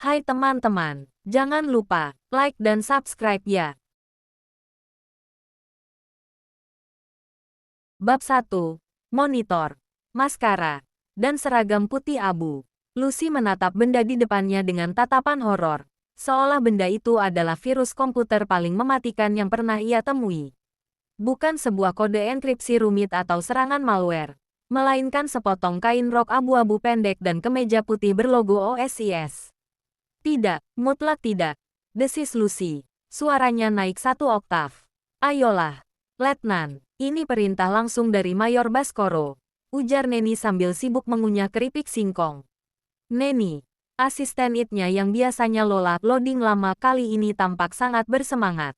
Hai teman-teman, jangan lupa like dan subscribe ya. Bab 1. Monitor, maskara, dan seragam putih abu. Lucy menatap benda di depannya dengan tatapan horor, seolah benda itu adalah virus komputer paling mematikan yang pernah ia temui. Bukan sebuah kode enkripsi rumit atau serangan malware, melainkan sepotong kain rok abu-abu pendek dan kemeja putih berlogo OSIS. Tidak, mutlak tidak. Desis Lucy. Suaranya naik 1 oktav. Ayolah, Letnan. Ini perintah langsung dari Mayor Baskoro. Ujar Neni sambil sibuk mengunyah keripik singkong. Neni, asisten itnya yang biasanya loading lama kali ini tampak sangat bersemangat.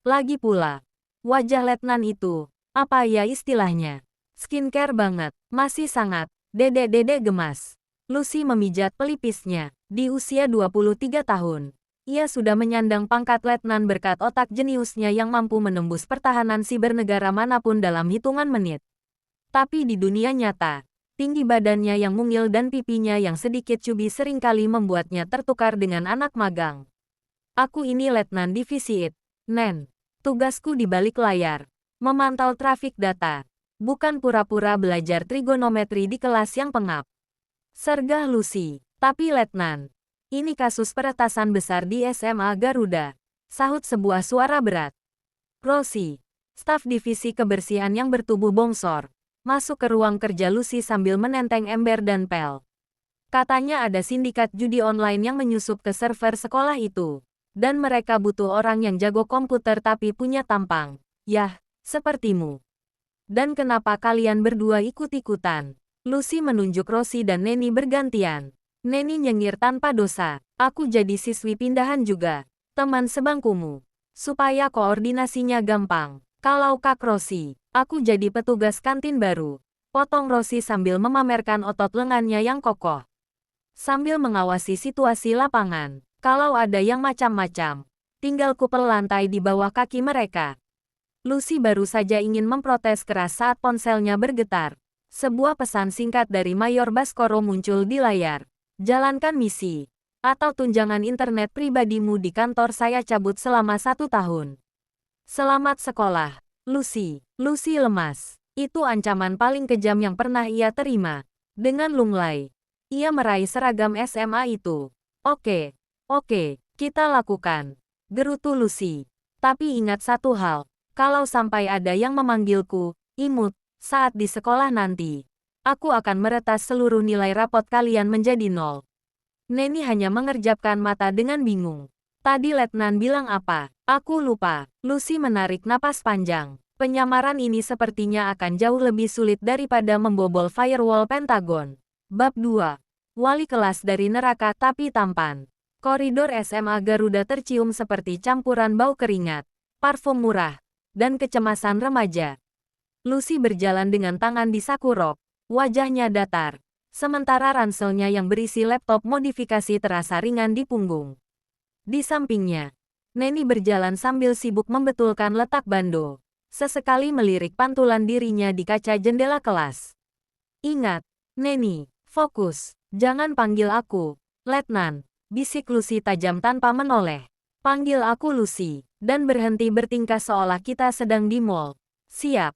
Lagi pula, wajah Letnan itu, apa ya istilahnya? Skincare banget, masih sangat. Dedek-dedek gemas. Lucy memijat pelipisnya. Di usia 23 tahun, ia sudah menyandang pangkat letnan berkat otak jeniusnya yang mampu menembus pertahanan siber negara manapun dalam hitungan menit. Tapi di dunia nyata, tinggi badannya yang mungil dan pipinya yang sedikit cubi seringkali membuatnya tertukar dengan anak magang. Aku ini letnan divisi IT, Nen. Tugasku di balik layar, memantau trafik data, bukan pura-pura belajar trigonometri di kelas yang pengap. Sergah Lucy. Tapi Letnan, ini kasus peretasan besar di SMA Garuda, sahut sebuah suara berat. Rosie, staf divisi kebersihan yang bertubuh bongsor, masuk ke ruang kerja Lucy sambil menenteng ember dan pel. Katanya ada sindikat judi online yang menyusup ke server sekolah itu, dan mereka butuh orang yang jago komputer tapi punya tampang, yah, sepertimu. Dan kenapa kalian berdua ikut-ikutan? Lucy menunjuk Rosie dan Neni bergantian. Neni nyengir tanpa dosa. Aku jadi siswi pindahan juga. Teman sebangkumu. Supaya koordinasinya gampang. Kalau Kak Rosie, aku jadi petugas kantin baru. Potong Rosie sambil memamerkan otot lengannya yang kokoh. Sambil mengawasi situasi lapangan. Kalau ada yang macam-macam, tinggal kupel lantai di bawah kaki mereka. Lucy baru saja ingin memprotes keras saat ponselnya bergetar. Sebuah pesan singkat dari Mayor Baskoro muncul di layar. Jalankan misi, atau tunjangan internet pribadimu di kantor saya cabut selama 1 tahun. Selamat sekolah, Lucy. Lucy lemas. Itu ancaman paling kejam yang pernah ia terima. Dengan lunglai, ia meraih seragam SMA itu. Oke, kita lakukan. Gerutu Lucy. Tapi ingat satu hal, kalau sampai ada yang memanggilku, imut, saat di sekolah nanti. Aku akan meretas seluruh nilai rapot kalian menjadi 0. Neni hanya mengerjapkan mata dengan bingung. Tadi Letnan bilang apa? Aku lupa. Lucy menarik napas panjang. Penyamaran ini sepertinya akan jauh lebih sulit daripada membobol firewall Pentagon. Bab 2. Wali kelas dari neraka tapi tampan. Koridor SMA Garuda tercium seperti campuran bau keringat, parfum murah, dan kecemasan remaja. Lucy berjalan dengan tangan di saku rok. Wajahnya datar, sementara ranselnya yang berisi laptop modifikasi terasa ringan di punggung. Di sampingnya, Neni berjalan sambil sibuk membetulkan letak bando, sesekali melirik pantulan dirinya di kaca jendela kelas. Ingat, Neni, fokus, jangan panggil aku, Letnan, bisik Lucy tajam tanpa menoleh. Panggil aku Lucy, dan berhenti bertingkah seolah kita sedang di mall. Siap.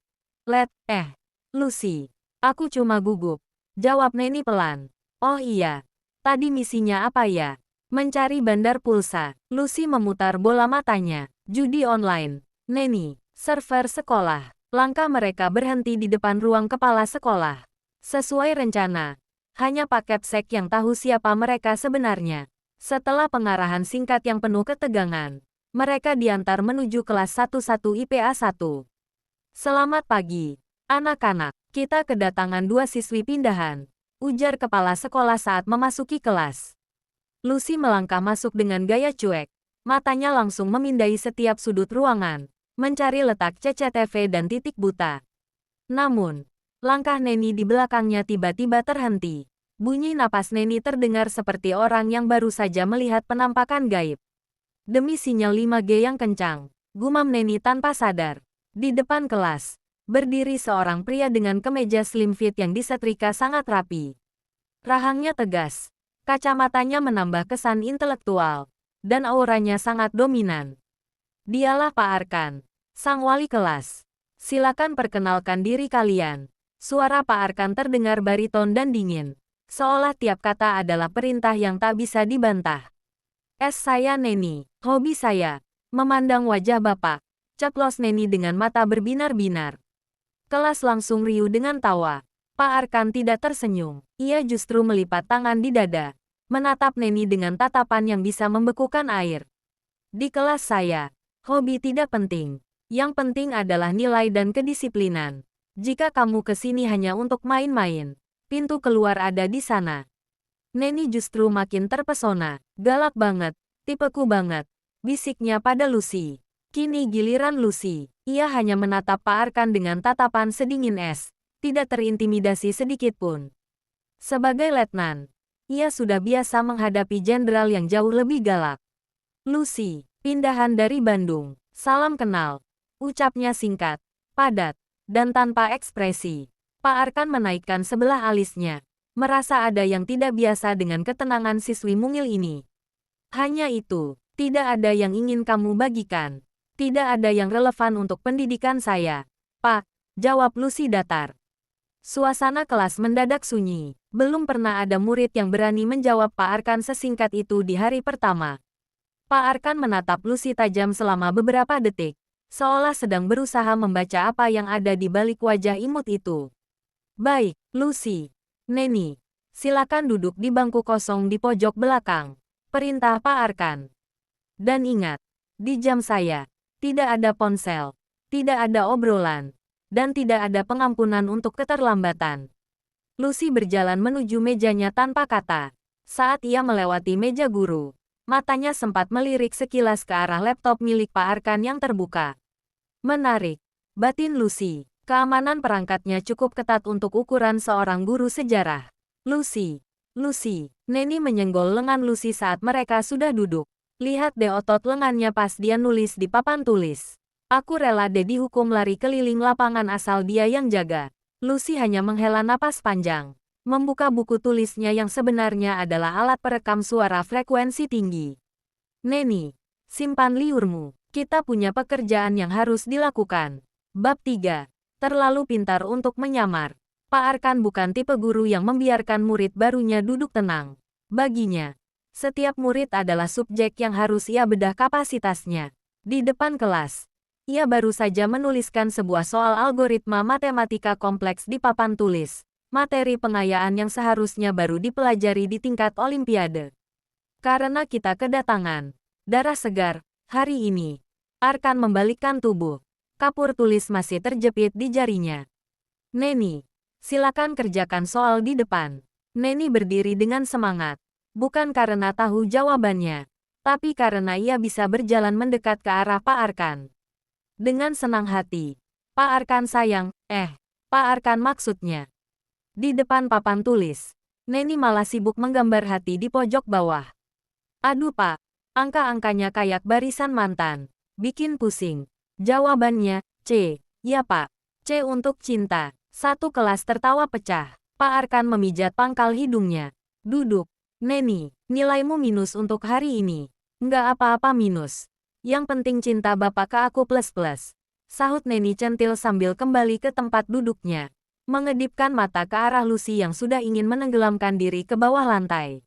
Lucy. Aku cuma gugup. Jawab Neni pelan. Oh iya. Tadi misinya apa ya? Mencari bandar pulsa. Lucy memutar bola matanya. Judi online. Neni. Server sekolah. Langkah mereka berhenti di depan ruang kepala sekolah. Sesuai rencana. Hanya Pak Kepsek yang tahu siapa mereka sebenarnya. Setelah pengarahan singkat yang penuh ketegangan, mereka diantar menuju kelas 11 IPA 1. Selamat pagi, anak-anak. Kita kedatangan 2 siswi pindahan, ujar kepala sekolah saat memasuki kelas. Lucy melangkah masuk dengan gaya cuek, matanya langsung memindai setiap sudut ruangan, mencari letak CCTV dan titik buta. Namun, langkah Neni di belakangnya tiba-tiba terhenti. Bunyi napas Neni terdengar seperti orang yang baru saja melihat penampakan gaib. Demi sinyal 5G yang kencang, gumam Neni tanpa sadar. Di depan kelas, berdiri seorang pria dengan kemeja slim fit yang disetrika sangat rapi. Rahangnya tegas, Kacamatanya menambah kesan intelektual, dan auranya sangat dominan. Dialah Pak Arkan, sang wali kelas. Silakan perkenalkan diri kalian. Suara Pak Arkan terdengar bariton dan dingin, seolah tiap kata adalah perintah yang tak bisa dibantah. Saya Neni, hobi saya. Memandang wajah Bapak, ceplos Neni dengan mata berbinar-binar. Kelas langsung riuh dengan tawa. Pak Arkan tidak tersenyum. Ia justru melipat tangan di dada, menatap Neni dengan tatapan yang bisa membekukan air. Di kelas saya, hobi tidak penting. Yang penting adalah nilai dan kedisiplinan. Jika kamu ke sini hanya untuk main-main, pintu keluar ada di sana. Neni justru makin terpesona. Galak banget, tipeku banget, bisiknya pada Lucy. Kini giliran Lucy. Ia hanya menatap Pak Arkan dengan tatapan sedingin es, tidak terintimidasi sedikit pun. Sebagai letnan, ia sudah biasa menghadapi jenderal yang jauh lebih galak. Lucy, pindahan dari Bandung. Salam kenal. Ucapnya singkat, padat, dan tanpa ekspresi. Pak Arkan menaikkan sebelah alisnya, merasa ada yang tidak biasa dengan ketenangan siswi mungil ini. Hanya itu, tidak ada yang ingin kamu bagikan. Tidak ada yang relevan untuk pendidikan saya, Pak, jawab Lucy datar. Suasana kelas mendadak sunyi. Belum pernah ada murid yang berani menjawab Pak Arkan sesingkat itu di hari pertama. Pak Arkan menatap Lucy tajam selama beberapa detik, seolah sedang berusaha membaca apa yang ada di balik wajah imut itu. Baik, Lucy. Neni, silakan duduk di bangku kosong di pojok belakang. Perintah Pak Arkan. Dan ingat, di jam saya, tidak ada ponsel, tidak ada obrolan, dan tidak ada pengampunan untuk keterlambatan. Lucy berjalan menuju mejanya tanpa kata. Saat ia melewati meja guru, matanya sempat melirik sekilas ke arah laptop milik Pak Arkan yang terbuka. Menarik, batin Lucy. Keamanan perangkatnya cukup ketat untuk ukuran seorang guru sejarah. Lucy, Neni menyenggol lengan Lucy saat mereka sudah duduk. Lihat deh otot lengannya pas dia nulis di papan tulis. Aku rela deh dihukum lari keliling lapangan asal dia yang jaga. Lucy hanya menghela napas panjang, membuka buku tulisnya yang sebenarnya adalah alat perekam suara frekuensi tinggi. Neni, simpan liurmu. Kita punya pekerjaan yang harus dilakukan. Bab 3. Terlalu pintar untuk menyamar. Pak Arkan bukan tipe guru yang membiarkan murid barunya duduk tenang. Baginya, setiap murid adalah subjek yang harus ia bedah kapasitasnya. Di depan kelas, ia baru saja menuliskan sebuah soal algoritma matematika kompleks di papan tulis, materi pengayaan yang seharusnya baru dipelajari di tingkat olimpiade. Karena kita kedatangan darah segar hari ini, Arkan membalikkan tubuh. Kapur tulis masih terjepit di jarinya. Neni, silakan kerjakan soal di depan. Neni berdiri dengan semangat. Bukan karena tahu jawabannya, tapi karena ia bisa berjalan mendekat ke arah Pak Arkan. Dengan senang hati, Pak Arkan sayang, Pak Arkan maksudnya. Di depan papan tulis, Neni malah sibuk menggambar hati di pojok bawah. Aduh Pak, angka-angkanya kayak barisan mantan. Bikin pusing. Jawabannya, C. Ya Pak, C untuk cinta. Satu kelas tertawa pecah. Pak Arkan memijat pangkal hidungnya. Duduk. Neni, nilaimu minus untuk hari ini. Nggak apa-apa minus. Yang penting cinta Bapak ke aku plus-plus. Sahut Neni centil sambil kembali ke tempat duduknya. Mengedipkan mata ke arah Lucy yang sudah ingin menenggelamkan diri ke bawah lantai.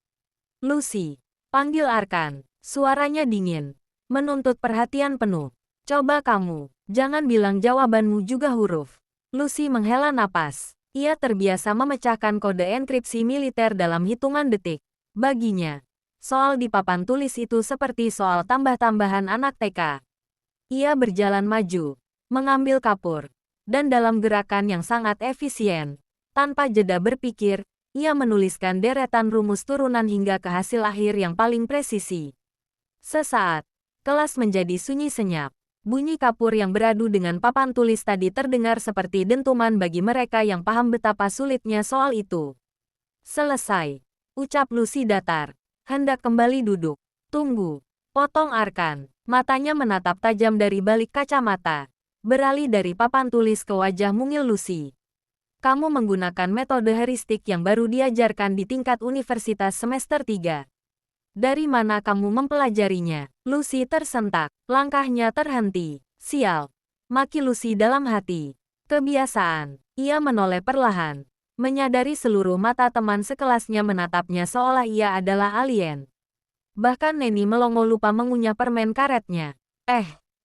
Lucy, panggil Arkan. Suaranya dingin, menuntut perhatian penuh. Coba kamu, jangan bilang jawabanmu juga huruf. Lucy menghela napas. Ia terbiasa memecahkan kode enkripsi militer dalam hitungan detik. Baginya, soal di papan tulis itu seperti soal tambah-tambahan anak TK. Ia berjalan maju, mengambil kapur, dan dalam gerakan yang sangat efisien, tanpa jeda berpikir, ia menuliskan deretan rumus turunan hingga ke hasil akhir yang paling presisi. Sesaat, kelas menjadi sunyi senyap. Bunyi kapur yang beradu dengan papan tulis tadi terdengar seperti dentuman bagi mereka yang paham betapa sulitnya soal itu. Selesai. Ucap Lucy datar. Hendak kembali duduk. Tunggu. Potong Arkan. Matanya menatap tajam dari balik kacamata. Beralih dari papan tulis ke wajah mungil Lucy. Kamu menggunakan metode heuristik yang baru diajarkan di tingkat universitas semester 3. Dari mana kamu mempelajarinya? Lucy tersentak. Langkahnya terhenti. Sial. Maki Lucy dalam hati. Kebiasaan. Ia menoleh perlahan. Menyadari seluruh mata teman sekelasnya menatapnya seolah ia adalah alien. Bahkan Neni melongo lupa mengunyah permen karetnya.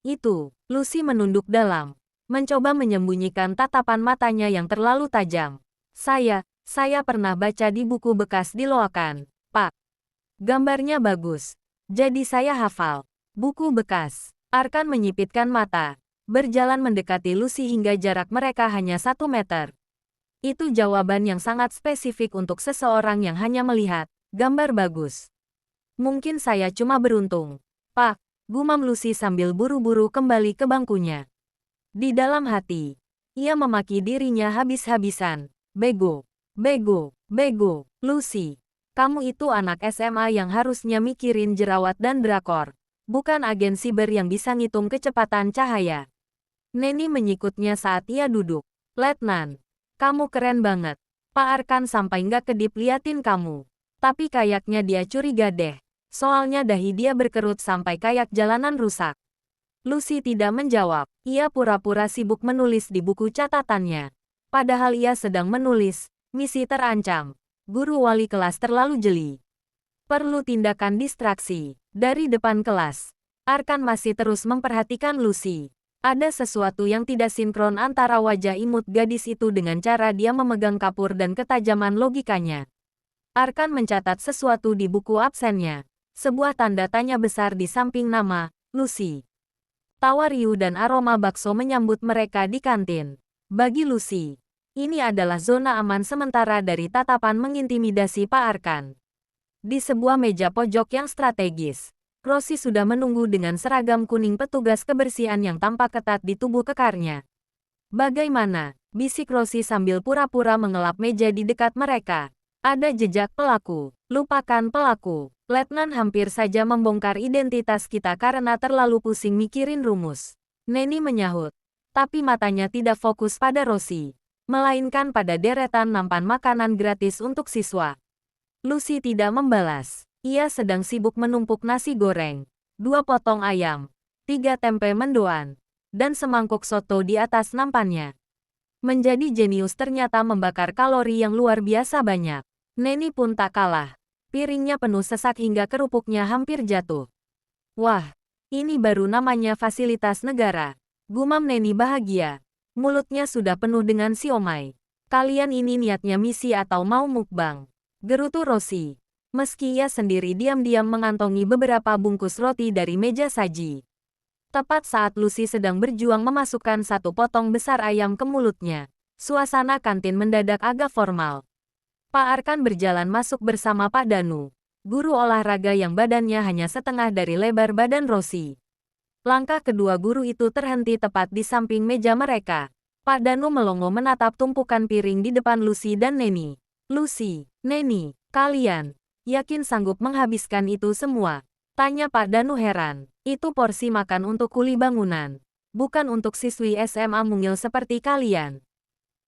Itu. Lucy menunduk dalam. Mencoba menyembunyikan tatapan matanya yang terlalu tajam. Saya pernah baca di buku bekas di Loakan, Pak. Gambarnya bagus. Jadi saya hafal. Buku bekas. Arkan menyipitkan mata. Berjalan mendekati Lucy hingga jarak mereka hanya 1 meter. Itu jawaban yang sangat spesifik untuk seseorang yang hanya melihat gambar bagus. Mungkin saya cuma beruntung. Pak, gumam Lucy sambil buru-buru kembali ke bangkunya. Di dalam hati, ia memaki dirinya habis-habisan. Bego, bego, bego, Lucy. Kamu itu anak SMA yang harusnya mikirin jerawat dan drakor. Bukan agen siber yang bisa ngitung kecepatan cahaya. Neni menyikutnya saat ia duduk. Letnan, kamu keren banget. Pak Arkan sampai nggak kedip liatin kamu. Tapi kayaknya dia curiga deh. Soalnya dahi dia berkerut sampai kayak jalanan rusak. Lucy tidak menjawab. Ia pura-pura sibuk menulis di buku catatannya. Padahal ia sedang menulis, misi terancam. Guru wali kelas terlalu jeli. Perlu tindakan distraksi. Dari depan kelas, Arkan masih terus memperhatikan Lucy. Ada sesuatu yang tidak sinkron antara wajah imut gadis itu dengan cara dia memegang kapur dan ketajaman logikanya. Arkan mencatat sesuatu di buku absennya. Sebuah tanda tanya besar di samping nama, Lucy. Tawa riuh dan aroma bakso menyambut mereka di kantin. Bagi Lucy, ini adalah zona aman sementara dari tatapan mengintimidasi Pak Arkan. Di sebuah meja pojok yang strategis, Rosie sudah menunggu dengan seragam kuning petugas kebersihan yang tampak ketat di tubuh kekarnya. Bagaimana? Bisik Rosie sambil pura-pura mengelap meja di dekat mereka. Ada jejak pelaku. Lupakan pelaku. Letnan hampir saja membongkar identitas kita karena terlalu pusing mikirin rumus. Neni menyahut. Tapi matanya tidak fokus pada Rosie, melainkan pada deretan nampan makanan gratis untuk siswa. Lucy tidak membalas. Ia sedang sibuk menumpuk nasi goreng, 2 potong ayam, 3 tempe mendoan, dan semangkuk soto di atas nampannya. Menjadi jenius ternyata membakar kalori yang luar biasa banyak. Neni pun tak kalah. Piringnya penuh sesak hingga kerupuknya hampir jatuh. Wah, ini baru namanya fasilitas negara. Gumam Neni bahagia. Mulutnya sudah penuh dengan siomay. Kalian ini niatnya misi atau mau mukbang? Gerutu Rosie. Meski ia sendiri diam-diam mengantongi beberapa bungkus roti dari meja saji. Tepat saat Lucy sedang berjuang memasukkan 1 potong besar ayam ke mulutnya, suasana kantin mendadak agak formal. Pak Arkan berjalan masuk bersama Pak Danu, guru olahraga yang badannya hanya setengah dari lebar badan Rosie. Langkah kedua guru itu terhenti tepat di samping meja mereka. Pak Danu melongo menatap tumpukan piring di depan Lucy dan Neni. Lucy, Neni, kalian yakin sanggup menghabiskan itu semua? Tanya Pak Danu heran. Itu porsi makan untuk kuli bangunan, bukan untuk siswi SMA mungil seperti kalian.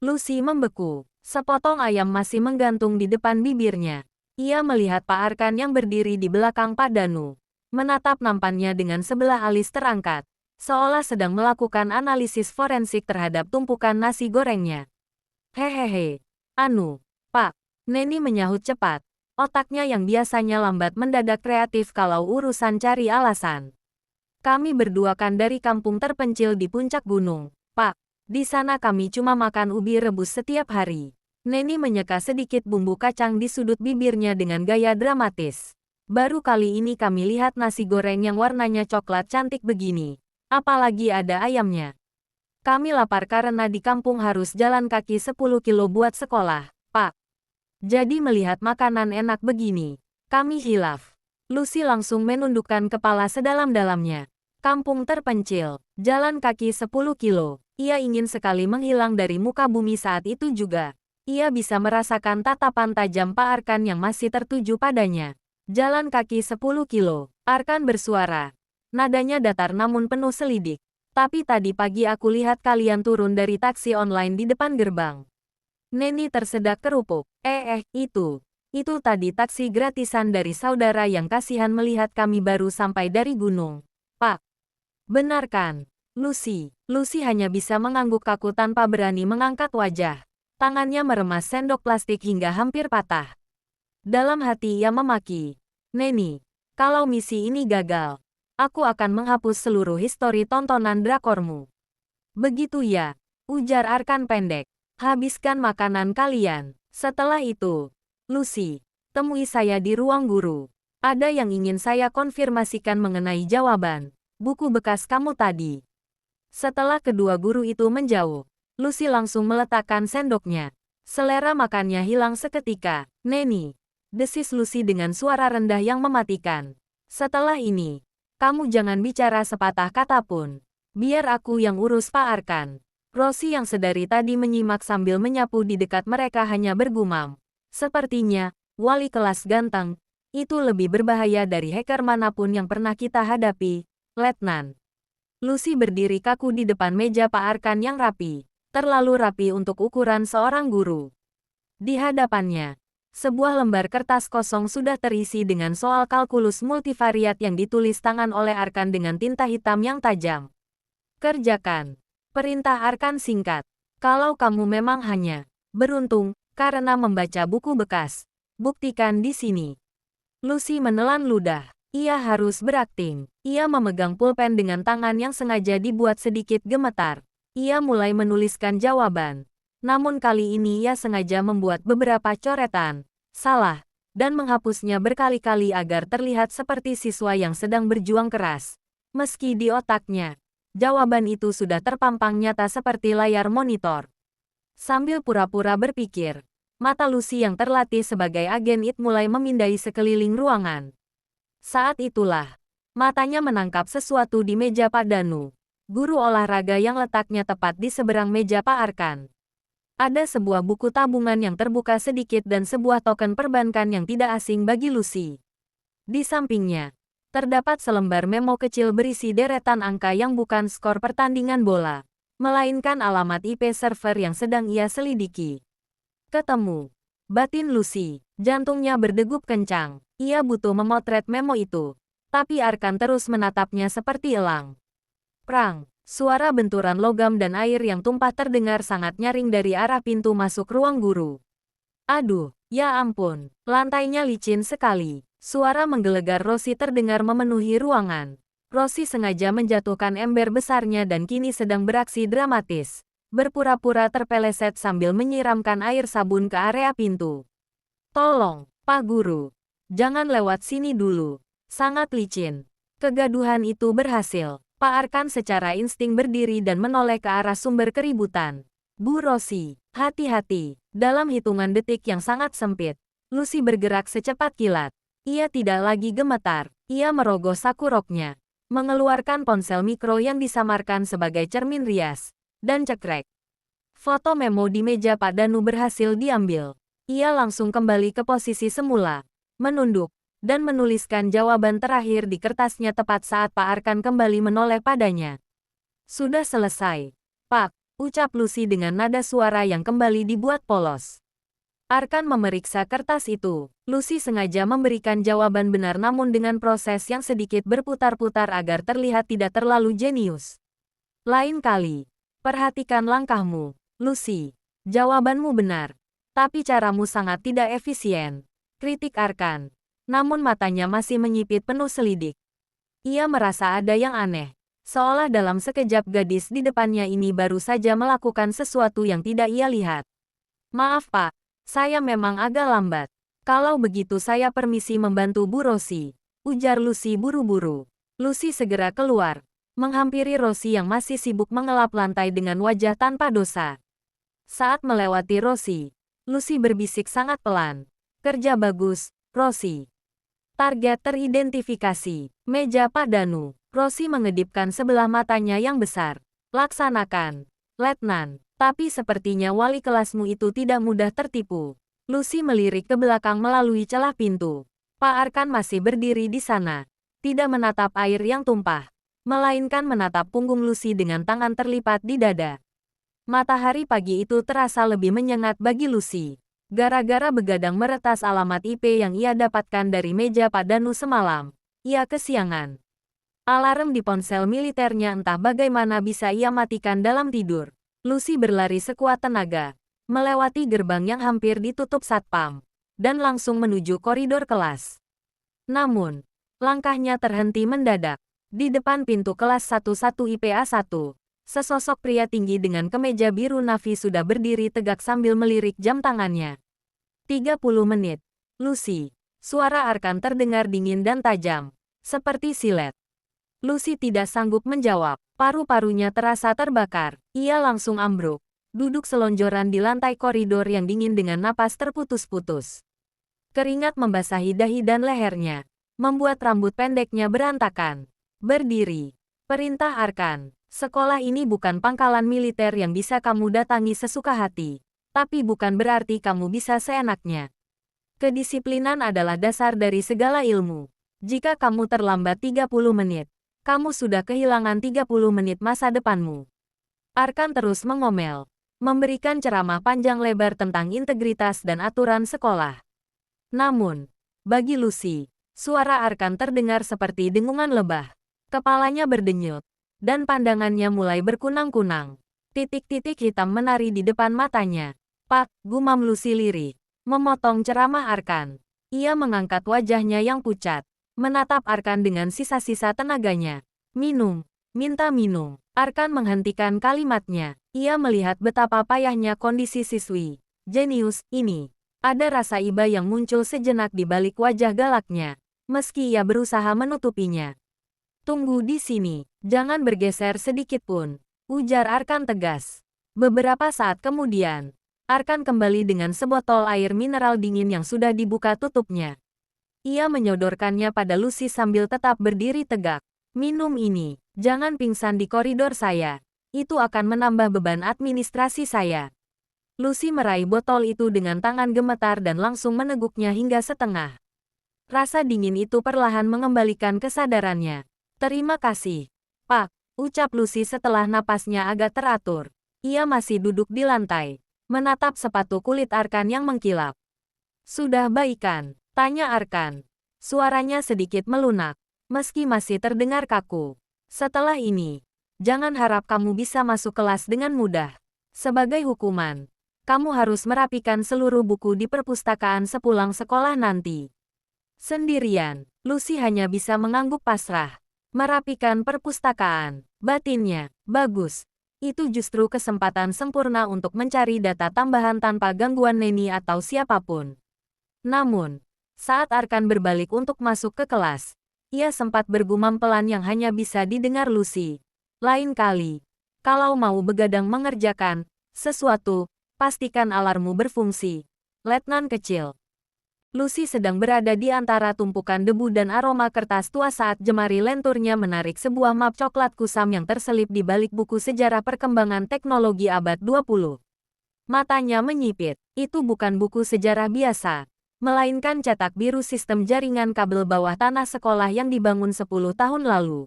Lucy membeku. Sepotong ayam masih menggantung di depan bibirnya. Ia melihat Pak Arkan yang berdiri di belakang Pak Danu, menatap nampannya dengan sebelah alis terangkat, seolah sedang melakukan analisis forensik terhadap tumpukan nasi gorengnya. Hehehe. Anu, Pak. Neni menyahut cepat. Otaknya yang biasanya lambat mendadak kreatif kalau urusan cari alasan. Kami berdua kan dari kampung terpencil di puncak gunung, Pak. Di sana kami cuma makan ubi rebus setiap hari. Neni menyeka sedikit bumbu kacang di sudut bibirnya dengan gaya dramatis. Baru kali ini kami lihat nasi goreng yang warnanya coklat cantik begini. Apalagi ada ayamnya. Kami lapar karena di kampung harus jalan kaki 10 kilo buat sekolah, Pak. Jadi melihat makanan enak begini, kami hilaf. Lucy langsung menundukkan kepala sedalam-dalamnya. Kampung terpencil, jalan kaki 10 kilo. Ia ingin sekali menghilang dari muka bumi saat itu juga. Ia bisa merasakan tatapan tajam Pak Arkan yang masih tertuju padanya. Jalan kaki 10 kilo. Arkan bersuara. Nadanya datar namun penuh selidik. Tapi tadi pagi aku lihat kalian turun dari taksi online di depan gerbang. Neni tersedak kerupuk. Itu tadi taksi gratisan dari saudara yang kasihan melihat kami baru sampai dari gunung. Pak. Benar kan? Lucy hanya bisa mengangguk kaku tanpa berani mengangkat wajah. Tangannya meremas sendok plastik hingga hampir patah. Dalam hati ia memaki. Neni, kalau misi ini gagal, aku akan menghapus seluruh histori tontonan drakormu. Begitu ya, ujar Arkan pendek. Habiskan makanan kalian. Setelah itu, Lucy, temui saya di ruang guru. Ada yang ingin saya konfirmasikan mengenai jawaban buku bekas kamu tadi. Setelah kedua guru itu menjauh, Lucy langsung meletakkan sendoknya. Selera makannya hilang seketika. Neni, desis Lucy dengan suara rendah yang mematikan. Setelah ini, kamu jangan bicara sepatah kata pun. Biar aku yang urus Pak Arkan. Rosie yang sedari tadi menyimak sambil menyapu di dekat mereka hanya bergumam. Sepertinya, wali kelas ganteng, itu lebih berbahaya dari hacker manapun yang pernah kita hadapi, Letnan. Lucy berdiri kaku di depan meja Pak Arkan yang rapi. Terlalu rapi untuk ukuran seorang guru. Di hadapannya, sebuah lembar kertas kosong sudah terisi dengan soal kalkulus multivariat yang ditulis tangan oleh Arkan dengan tinta hitam yang tajam. Kerjakan. Perintah Arkan singkat. Kalau kamu memang hanya beruntung karena membaca buku bekas, buktikan di sini. Lucy menelan ludah. Ia harus berakting. Ia memegang pulpen dengan tangan yang sengaja dibuat sedikit gemetar. Ia mulai menuliskan jawaban. Namun kali ini ia sengaja membuat beberapa coretan salah dan menghapusnya berkali-kali agar terlihat seperti siswa yang sedang berjuang keras. Meski di otaknya, jawaban itu sudah terpampang nyata seperti layar monitor. Sambil pura-pura berpikir, mata Lucy yang terlatih sebagai agen IT mulai memindai sekeliling ruangan. Saat itulah, matanya menangkap sesuatu di meja Pak Danu, guru olahraga yang letaknya tepat di seberang meja Pak Arkan. Ada sebuah buku tabungan yang terbuka sedikit dan sebuah token perbankan yang tidak asing bagi Lucy. Di sampingnya, terdapat selembar memo kecil berisi deretan angka yang bukan skor pertandingan bola, melainkan alamat IP server yang sedang ia selidiki. Ketemu. Batin Lucy, jantungnya berdegup kencang. Ia butuh memotret memo itu. Tapi Arkan terus menatapnya seperti elang. Prang. Suara benturan logam dan air yang tumpah terdengar sangat nyaring dari arah pintu masuk ruang guru. Aduh, ya ampun, lantainya licin sekali. Suara menggelegar Rosie terdengar memenuhi ruangan. Rosie sengaja menjatuhkan ember besarnya dan kini sedang beraksi dramatis. Berpura-pura terpeleset sambil menyiramkan air sabun ke area pintu. Tolong, Pak Guru. Jangan lewat sini dulu. Sangat licin. Kegaduhan itu berhasil. Pak Arkan secara insting berdiri dan menoleh ke arah sumber keributan. Bu Rosie, hati-hati. Dalam hitungan detik yang sangat sempit, Lucy bergerak secepat kilat. Ia tidak lagi gemetar. Ia merogoh saku roknya, mengeluarkan ponsel mikro yang disamarkan sebagai cermin rias, dan cekrek. Foto memo di meja Pak Danu berhasil diambil. Ia langsung kembali ke posisi semula, menunduk, dan menuliskan jawaban terakhir di kertasnya tepat saat Pak Arkan kembali menoleh padanya. Sudah selesai, Pak, ucap Lucy dengan nada suara yang kembali dibuat polos. Arkan memeriksa kertas itu. Lucy sengaja memberikan jawaban benar namun dengan proses yang sedikit berputar-putar agar terlihat tidak terlalu jenius. Lain kali, perhatikan langkahmu, Lucy. Jawabanmu benar, tapi caramu sangat tidak efisien. Kritik Arkan. Namun matanya masih menyipit penuh selidik. Ia merasa ada yang aneh. Seolah dalam sekejap gadis di depannya ini baru saja melakukan sesuatu yang tidak ia lihat. Maaf Pak, saya memang agak lambat. Kalau begitu saya permisi membantu Bu Rosie, ujar Lucy buru-buru. Lucy segera keluar, menghampiri Rosie yang masih sibuk mengelap lantai dengan wajah tanpa dosa. Saat melewati Rosie, Lucy berbisik sangat pelan. Kerja bagus, Rosie. Target teridentifikasi. Meja Pak Danu. Rosie mengedipkan sebelah matanya yang besar. Laksanakan, Letnan. Tapi sepertinya wali kelasmu itu tidak mudah tertipu. Lucy melirik ke belakang melalui celah pintu. Pak Arkan masih berdiri di sana. Tidak menatap air yang tumpah, melainkan menatap punggung Lucy dengan tangan terlipat di dada. Matahari pagi itu terasa lebih menyengat bagi Lucy. Gara-gara begadang meretas alamat IP yang ia dapatkan dari meja Pak Danu semalam, ia kesiangan. Alarm di ponsel militernya entah bagaimana bisa ia matikan dalam tidur. Lucy berlari sekuat tenaga, melewati gerbang yang hampir ditutup satpam, dan langsung menuju koridor kelas. Namun, langkahnya terhenti mendadak. Di depan pintu kelas 11 IPA 1, sesosok pria tinggi dengan kemeja biru navy sudah berdiri tegak sambil melirik jam tangannya. 30 menit. Lucy. Suara Arkan terdengar dingin dan tajam, seperti silet. Lucy tidak sanggup menjawab. Paru-parunya terasa terbakar. Ia langsung ambruk, duduk selonjoran di lantai koridor yang dingin dengan napas terputus-putus. Keringat membasahi dahi dan lehernya, membuat rambut pendeknya berantakan. Berdiri. Perintah Arkan. Sekolah ini bukan pangkalan militer yang bisa kamu datangi sesuka hati. Tapi bukan berarti kamu bisa seenaknya. Kedisiplinan adalah dasar dari segala ilmu. Jika kamu terlambat 30 menit, kamu sudah kehilangan 30 menit masa depanmu. Arkan terus mengomel, memberikan ceramah panjang lebar tentang integritas dan aturan sekolah. Namun, bagi Lucy, suara Arkan terdengar seperti dengungan lebah. Kepalanya berdenyut, dan pandangannya mulai berkunang-kunang. Titik-titik hitam menari di depan matanya. Pak, gumam Lucy lirih, memotong ceramah Arkan. Ia mengangkat wajahnya yang pucat, menatap Arkan dengan sisa-sisa tenaganya. Minum, minta minum. Arkan menghentikan kalimatnya. Ia melihat betapa payahnya kondisi siswi jenius ini. Ada rasa iba yang muncul sejenak di balik wajah galaknya, meski ia berusaha menutupinya. Tunggu di sini, jangan bergeser sedikit pun, ujar Arkan tegas. Beberapa saat kemudian, Arkan kembali dengan sebotol air mineral dingin yang sudah dibuka tutupnya. Ia menyodorkannya pada Lucy sambil tetap berdiri tegak. Minum ini, jangan pingsan di koridor saya. Itu akan menambah beban administrasi saya. Lucy meraih botol itu dengan tangan gemetar dan langsung meneguknya hingga setengah. Rasa dingin itu perlahan mengembalikan kesadarannya. Terima kasih, Pak, ucap Lucy setelah napasnya agak teratur. Ia masih duduk di lantai, menatap sepatu kulit Arkan yang mengkilap. Sudah baikan? Tanya Arkan. Suaranya sedikit melunak, meski masih terdengar kaku. Setelah ini, jangan harap kamu bisa masuk kelas dengan mudah. Sebagai hukuman, kamu harus merapikan seluruh buku di perpustakaan sepulang sekolah nanti. Sendirian, Lucy hanya bisa mengangguk pasrah. Merapikan perpustakaan, batinnya, bagus. Itu justru kesempatan sempurna untuk mencari data tambahan tanpa gangguan Neni atau siapapun. Namun, saat Arkan berbalik untuk masuk ke kelas, ia sempat bergumam pelan yang hanya bisa didengar Lucy. Lain kali, kalau mau begadang mengerjakan sesuatu, pastikan alarmmu berfungsi. Letnan kecil. Lucy sedang berada di antara tumpukan debu dan aroma kertas tua saat jemari lenturnya menarik sebuah map coklat kusam yang terselip di balik buku sejarah perkembangan teknologi abad 20. Matanya menyipit. Itu bukan buku sejarah biasa, melainkan cetak biru sistem jaringan kabel bawah tanah sekolah yang dibangun 10 tahun lalu.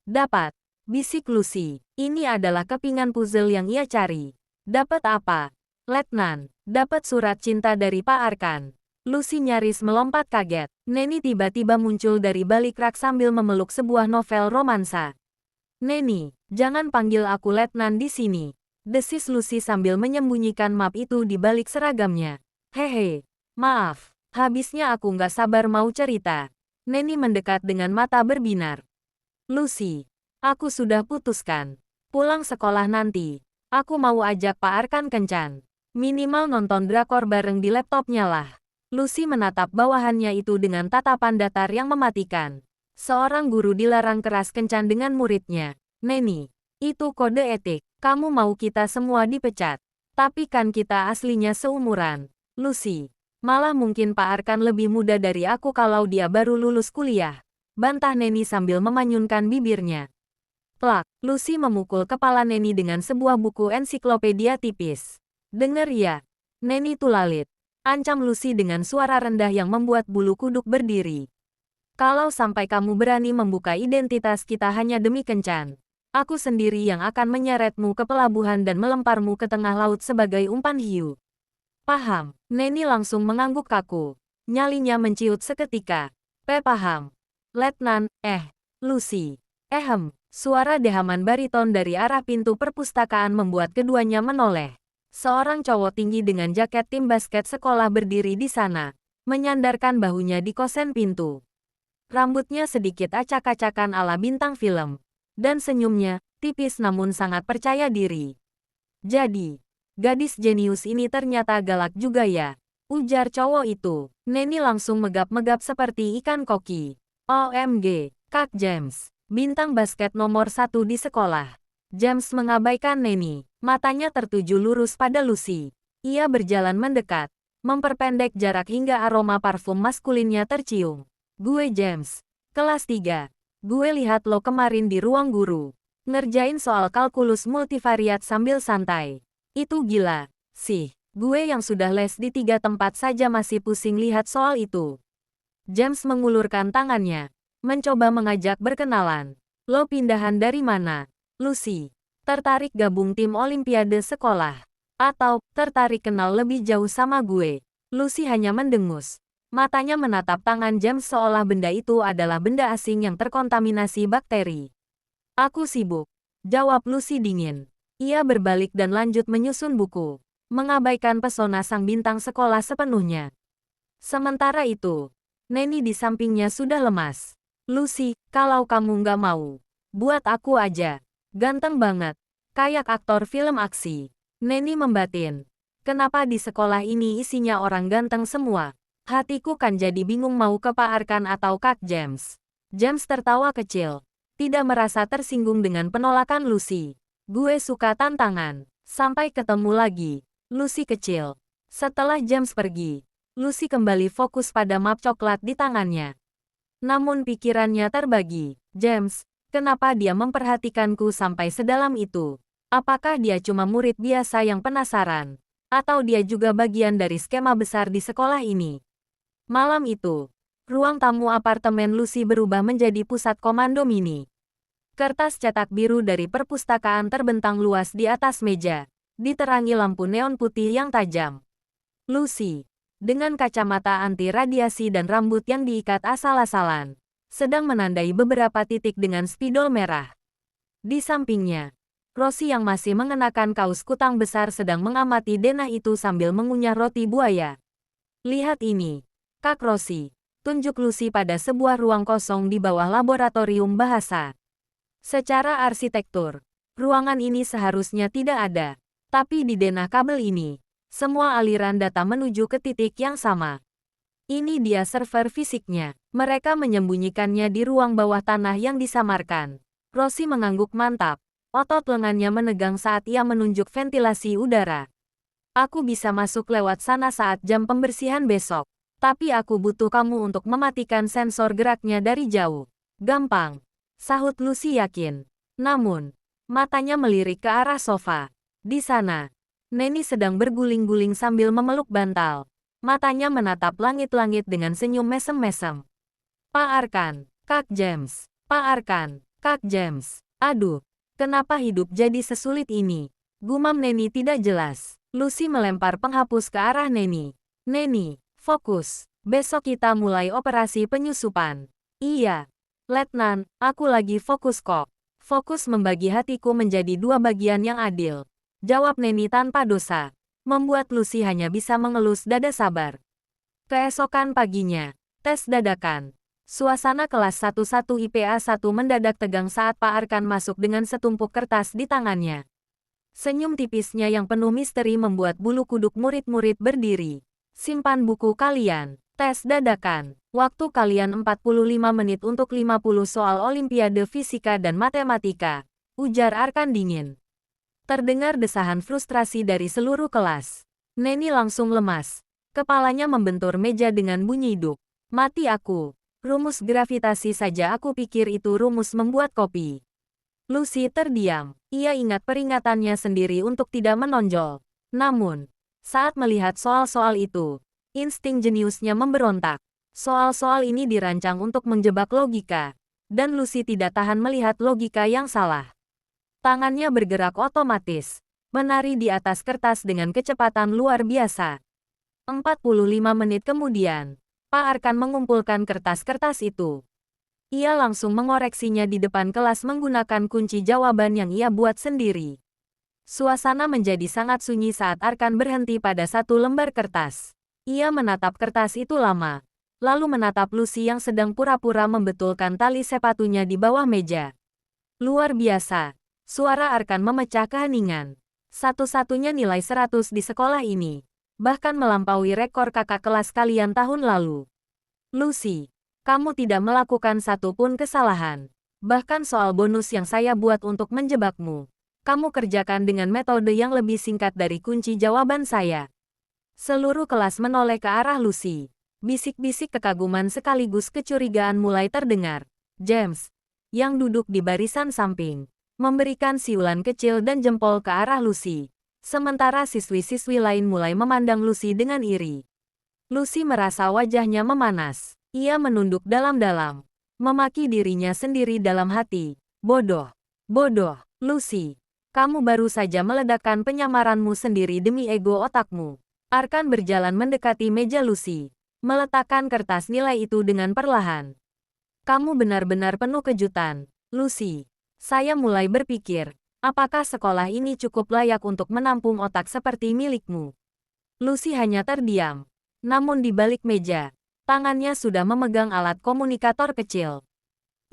Dapat, bisik Lucy. Ini adalah kepingan puzzle yang ia cari. Dapat apa? Letnan, dapat surat cinta dari Pak Arkan. Lucy nyaris melompat kaget. Neni tiba-tiba muncul dari balik rak sambil memeluk sebuah novel romansa. Neni, jangan panggil aku Letnan di sini, desis Lucy sambil menyembunyikan map itu di balik seragamnya. Hehe, maaf, habisnya aku nggak sabar mau cerita. Neni mendekat dengan mata berbinar. Lucy, aku sudah putuskan. Pulang sekolah nanti, aku mau ajak Pak Arkan kencan. Minimal nonton drakor bareng di laptopnya lah. Lucy menatap bawahannya itu dengan tatapan datar yang mematikan. Seorang guru dilarang keras kencan dengan muridnya. Neni, itu kode etik. Kamu mau kita semua dipecat. Tapi kan kita aslinya seumuran. Lucy, malah mungkin Pak Arkan lebih muda dari aku kalau dia baru lulus kuliah. Bantah Neni sambil memanyunkan bibirnya. Plak, Lucy memukul kepala Neni dengan sebuah buku ensiklopedia tipis. Dengar ya, Neni tulalit. Ancam Lucy dengan suara rendah yang membuat bulu kuduk berdiri. Kalau sampai kamu berani membuka identitas kita hanya demi kencan, Aku sendiri yang akan menyeretmu ke pelabuhan dan melemparmu ke tengah laut sebagai umpan hiu. Paham. Neni langsung mengangguk kaku. Nyalinya menciut seketika. Paham. Letnan, Lucy. Suara dehaman bariton dari arah pintu perpustakaan membuat keduanya menoleh. Seorang cowok tinggi dengan jaket tim basket sekolah berdiri di sana, menyandarkan bahunya di kosen pintu. Rambutnya sedikit acak-acakan ala bintang film. Dan senyumnya, tipis namun sangat percaya diri. Jadi, gadis jenius ini ternyata galak juga ya, ujar cowok itu. Neni langsung megap-megap seperti ikan koki. OMG, Kak James, bintang basket nomor 1 di sekolah. James mengabaikan Neni, matanya tertuju lurus pada Lucy. Ia berjalan mendekat, memperpendek jarak hingga aroma parfum maskulinnya tercium. Gue James, kelas 3. Gue lihat lo kemarin di ruang guru. Ngerjain soal kalkulus multivariat sambil santai. Itu gila, sih. Gue yang sudah les di 3 tempat saja masih pusing lihat soal itu. James mengulurkan tangannya, mencoba mengajak berkenalan. Lo pindahan dari mana? Lucy. Tertarik gabung tim olimpiade sekolah? Atau tertarik kenal lebih jauh sama gue? Lucy hanya mendengus. Matanya menatap tangan James seolah benda itu adalah benda asing yang terkontaminasi bakteri. Aku sibuk, jawab Lucy dingin. Ia berbalik dan lanjut menyusun buku, mengabaikan pesona sang bintang sekolah sepenuhnya. Sementara itu, Neni di sampingnya sudah lemas. Lucy, kalau kamu nggak mau, buat aku aja. Ganteng banget, kayak aktor film aksi. Neni membatin. Kenapa di sekolah ini isinya orang ganteng semua? Hatiku kan jadi bingung mau ke Pak Arkan atau Kak James. James tertawa kecil, tidak merasa tersinggung dengan penolakan Lucy. Gue suka tantangan. Sampai ketemu lagi, Lucy kecil. Setelah James pergi, Lucy kembali fokus pada map coklat di tangannya. Namun pikirannya terbagi. James, kenapa dia memperhatikanku sampai sedalam itu? Apakah dia cuma murid biasa yang penasaran? Atau dia juga bagian dari skema besar di sekolah ini? Malam itu, ruang tamu apartemen Lucy berubah menjadi pusat komando mini. Kertas cetak biru dari perpustakaan terbentang luas di atas meja, diterangi lampu neon putih yang tajam. Lucy, dengan kacamata anti radiasi dan rambut yang diikat asal-asalan, sedang menandai beberapa titik dengan spidol merah. Di sampingnya, Rosie yang masih mengenakan kaos kutang besar sedang mengamati denah itu sambil mengunyah roti buaya. Lihat ini. Kak Rosie, tunjuk Lucy pada sebuah ruang kosong di bawah laboratorium bahasa. Secara arsitektur, ruangan ini seharusnya tidak ada. Tapi di denah kabel ini, semua aliran data menuju ke titik yang sama. Ini dia server fisiknya. Mereka menyembunyikannya di ruang bawah tanah yang disamarkan. Rosie mengangguk mantap. Otot lengannya menegang saat ia menunjuk ventilasi udara. Aku bisa masuk lewat sana saat jam pembersihan besok. Tapi aku butuh kamu untuk mematikan sensor geraknya dari jauh. Gampang, sahut Lucy yakin. Namun, matanya melirik ke arah sofa. Di sana, Neni sedang berguling-guling sambil memeluk bantal. Matanya menatap langit-langit dengan senyum mesem-mesem. Pak Arkan, Kak James, Pak Arkan, Kak James. Aduh, kenapa hidup jadi sesulit ini? Gumam Neni tidak jelas. Lucy melempar penghapus ke arah Neni. Neni, fokus. Besok kita mulai operasi penyusupan. Iya. Letnan, aku lagi fokus kok. Fokus membagi hatiku menjadi 2 bagian yang adil. Jawab Neni tanpa dosa. Membuat Lucy hanya bisa mengelus dada sabar. Keesokan paginya, tes dadakan. Suasana kelas 11 IPA 1 mendadak tegang saat Pak Arkan masuk dengan setumpuk kertas di tangannya. Senyum tipisnya yang penuh misteri membuat bulu kuduk murid-murid berdiri. Simpan buku kalian. Tes dadakan. Waktu kalian 45 menit untuk 50 soal Olimpiade Fisika dan Matematika, ujar Arkan dingin. Terdengar desahan frustrasi dari seluruh kelas. Neni langsung lemas. Kepalanya membentur meja dengan bunyi duk. Mati aku. Rumus gravitasi saja aku pikir itu rumus membuat kopi. Lucy terdiam. Ia ingat peringatannya sendiri untuk tidak menonjol. Namun, saat melihat soal-soal itu, insting jeniusnya memberontak. Soal-soal ini dirancang untuk menjebak logika, dan Lucy tidak tahan melihat logika yang salah. Tangannya bergerak otomatis, menari di atas kertas dengan kecepatan luar biasa. 45 menit kemudian, Pak Arkan mengumpulkan kertas-kertas itu. Ia langsung mengoreksinya di depan kelas menggunakan kunci jawaban yang ia buat sendiri. Suasana menjadi sangat sunyi saat Arkan berhenti pada satu lembar kertas. Ia menatap kertas itu lama, lalu menatap Lucy yang sedang pura-pura membetulkan tali sepatunya di bawah meja. Luar biasa, suara Arkan memecah keheningan. Satu-satunya nilai 100 di sekolah ini, bahkan melampaui rekor kakak kelas kalian tahun lalu. Lucy, kamu tidak melakukan satu pun kesalahan. Bahkan soal bonus yang saya buat untuk menjebakmu, kamu kerjakan dengan metode yang lebih singkat dari kunci jawaban saya. Seluruh kelas menoleh ke arah Lucy. Bisik-bisik kekaguman sekaligus kecurigaan mulai terdengar. James, yang duduk di barisan samping, memberikan siulan kecil dan jempol ke arah Lucy. Sementara siswi-siswi lain mulai memandang Lucy dengan iri. Lucy merasa wajahnya memanas. Ia menunduk dalam-dalam, memaki dirinya sendiri dalam hati. Bodoh, bodoh, Lucy. Kamu baru saja meledakkan penyamaranmu sendiri demi ego otakmu. Arkan berjalan mendekati meja Lucy, meletakkan kertas nilai itu dengan perlahan. Kamu benar-benar penuh kejutan, Lucy. Saya mulai berpikir, apakah sekolah ini cukup layak untuk menampung otak seperti milikmu? Lucy hanya terdiam. Namun di balik meja, tangannya sudah memegang alat komunikator kecil.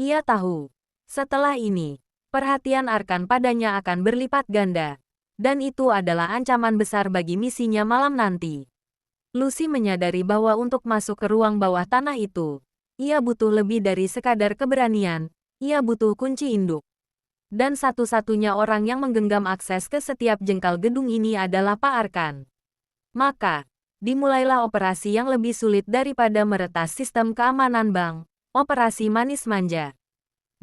Ia tahu, setelah ini, perhatian Arkan padanya akan berlipat ganda. Dan itu adalah ancaman besar bagi misinya malam nanti. Lucy menyadari bahwa untuk masuk ke ruang bawah tanah itu, ia butuh lebih dari sekadar keberanian, ia butuh kunci induk. Dan satu-satunya orang yang menggenggam akses ke setiap jengkal gedung ini adalah Pak Arkan. Maka, dimulailah operasi yang lebih sulit daripada meretas sistem keamanan bank, operasi manis manja.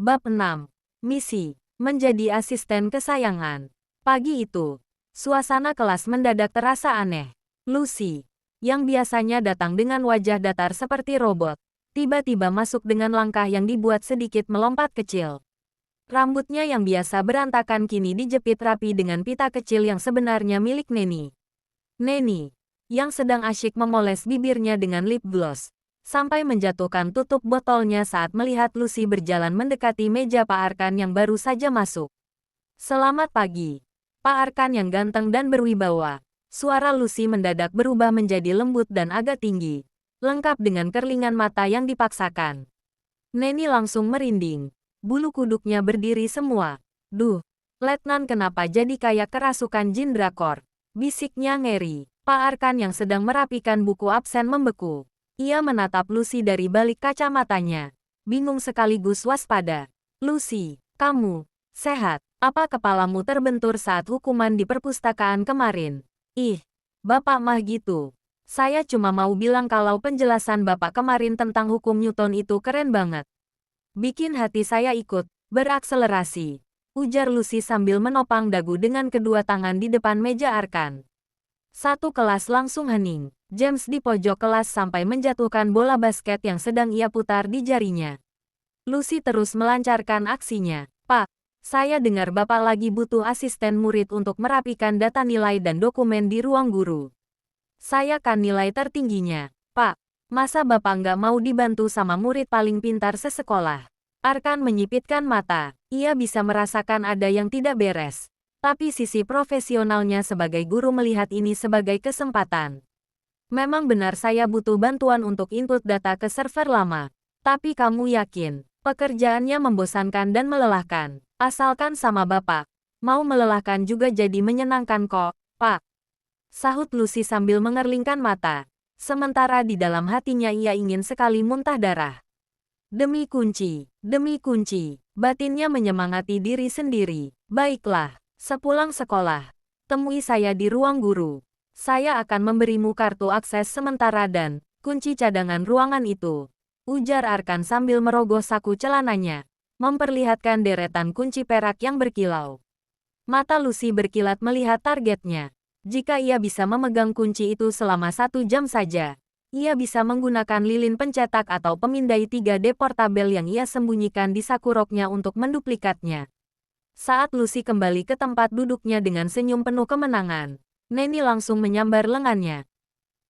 Bab 6. Misi, menjadi asisten kesayangan. Pagi itu, suasana kelas mendadak terasa aneh. Lucy, yang biasanya datang dengan wajah datar seperti robot, tiba-tiba masuk dengan langkah yang dibuat sedikit melompat kecil. Rambutnya yang biasa berantakan kini dijepit rapi dengan pita kecil yang sebenarnya milik Neni. Neni, yang sedang asyik memoles bibirnya dengan lip gloss, sampai menjatuhkan tutup botolnya saat melihat Lucy berjalan mendekati meja Pak Arkan yang baru saja masuk. Selamat pagi, Pak Arkan yang ganteng dan berwibawa. Suara Lucy mendadak berubah menjadi lembut dan agak tinggi, lengkap dengan kerlingan mata yang dipaksakan. Neni langsung merinding. Bulu kuduknya berdiri semua. Duh, Letnan kenapa jadi kayak kerasukan jin drakor? Bisiknya ngeri. Pak Arkan yang sedang merapikan buku absen membeku. Ia menatap Lucy dari balik kacamatanya. Bingung sekaligus waspada. Lucy, kamu sehat? Apa kepalamu terbentur saat hukuman di perpustakaan kemarin? Ih, Bapak mah gitu. Saya cuma mau bilang kalau penjelasan Bapak kemarin tentang hukum Newton itu keren banget. Bikin hati saya ikut berakselerasi, ujar Lucy sambil menopang dagu dengan kedua tangan di depan meja Arkan. Satu kelas langsung hening. James di pojok kelas sampai menjatuhkan bola basket yang sedang ia putar di jarinya. Lucy terus melancarkan aksinya. Pak, saya dengar Bapak lagi butuh asisten murid untuk merapikan data nilai dan dokumen di ruang guru. Saya kan nilai tertingginya, Pak. Masa Bapak nggak mau dibantu sama murid paling pintar sesekolah? Arkan menyipitkan mata. Ia bisa merasakan ada yang tidak beres. Tapi sisi profesionalnya sebagai guru melihat ini sebagai kesempatan. Memang benar saya butuh bantuan untuk input data ke server lama. Tapi kamu yakin, pekerjaannya membosankan dan melelahkan. Asalkan sama Bapak. Mau melelahkan juga jadi menyenangkan kok, Pak. Sahut Lucy sambil mengerlingkan mata. Sementara di dalam hatinya ia ingin sekali muntah darah. Demi kunci, batinnya menyemangati diri sendiri. Baiklah, sepulang sekolah, temui saya di ruang guru. Saya akan memberimu kartu akses sementara dan kunci cadangan ruangan itu, ujar Arkan sambil merogoh saku celananya, memperlihatkan deretan kunci perak yang berkilau. Mata Lucy berkilat melihat targetnya. Jika ia bisa memegang kunci itu selama 1 jam saja, ia bisa menggunakan lilin pencetak atau pemindai 3D portabel yang ia sembunyikan di saku roknya untuk menduplikatnya. Saat Lucy kembali ke tempat duduknya dengan senyum penuh kemenangan, Neni langsung menyambar lengannya.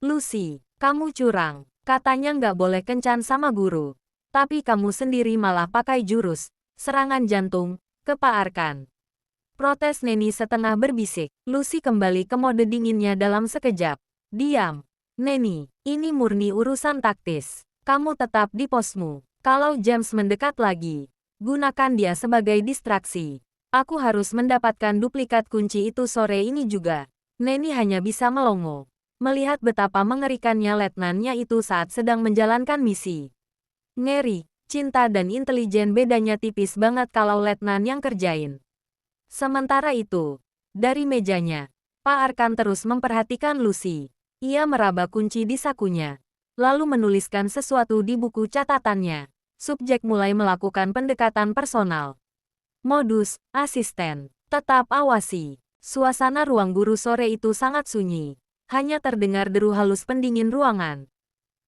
Lucy, kamu curang. Katanya nggak boleh kencan sama guru. Tapi kamu sendiri malah pakai jurus serangan jantung ke Pak Arkan. Protes Neni setengah berbisik. Lucy kembali ke mode dinginnya dalam sekejap. Diam. Neni, ini murni urusan taktis. Kamu tetap di posmu. Kalau James mendekat lagi, gunakan dia sebagai distraksi. Aku harus mendapatkan duplikat kunci itu sore ini juga. Neni hanya bisa melongo. Melihat betapa mengerikannya letnannya itu saat sedang menjalankan misi. Ngeri, cinta dan intelijen bedanya tipis banget kalau letnan yang kerjain. Sementara itu, dari mejanya, Pak Arkan terus memperhatikan Lucy. Ia meraba kunci di sakunya, lalu menuliskan sesuatu di buku catatannya. Subjek mulai melakukan pendekatan personal. Modus, asisten, tetap awasi. Suasana ruang guru sore itu sangat sunyi. Hanya terdengar deru halus pendingin ruangan.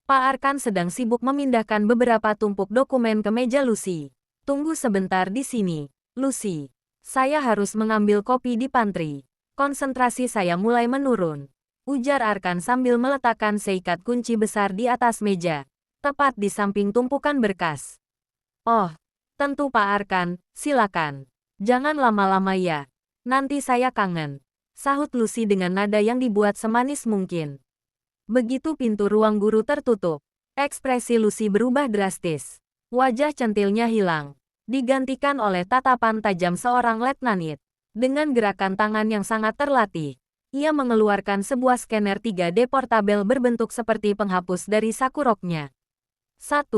Pak Arkan sedang sibuk memindahkan beberapa tumpuk dokumen ke meja Lucy. Tunggu sebentar di sini, Lucy. Saya harus mengambil kopi di pantry. Konsentrasi saya mulai menurun. Ujar Arkan sambil meletakkan seikat kunci besar di atas meja, tepat di samping tumpukan berkas. Oh, tentu Pak Arkan, silakan. Jangan lama-lama ya. Nanti saya kangen. Sahut Lucy dengan nada yang dibuat semanis mungkin. Begitu pintu ruang guru tertutup, ekspresi Lucy berubah drastis. Wajah centilnya hilang, digantikan oleh tatapan tajam seorang letnan It. Dengan gerakan tangan yang sangat terlatih, ia mengeluarkan sebuah scanner 3D portabel berbentuk seperti penghapus dari saku roknya. 1,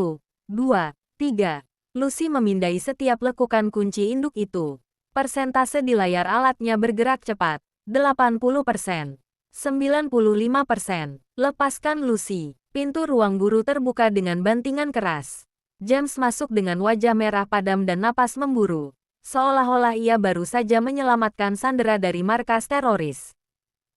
2, 3. Lucy memindai setiap lekukan kunci induk itu. Persentase di layar alatnya bergerak cepat. 80%. 95%. Lepaskan Lucy. Pintu ruang guru terbuka dengan bantingan keras. James masuk dengan wajah merah padam dan napas memburu. Seolah-olah ia baru saja menyelamatkan Sandra dari markas teroris.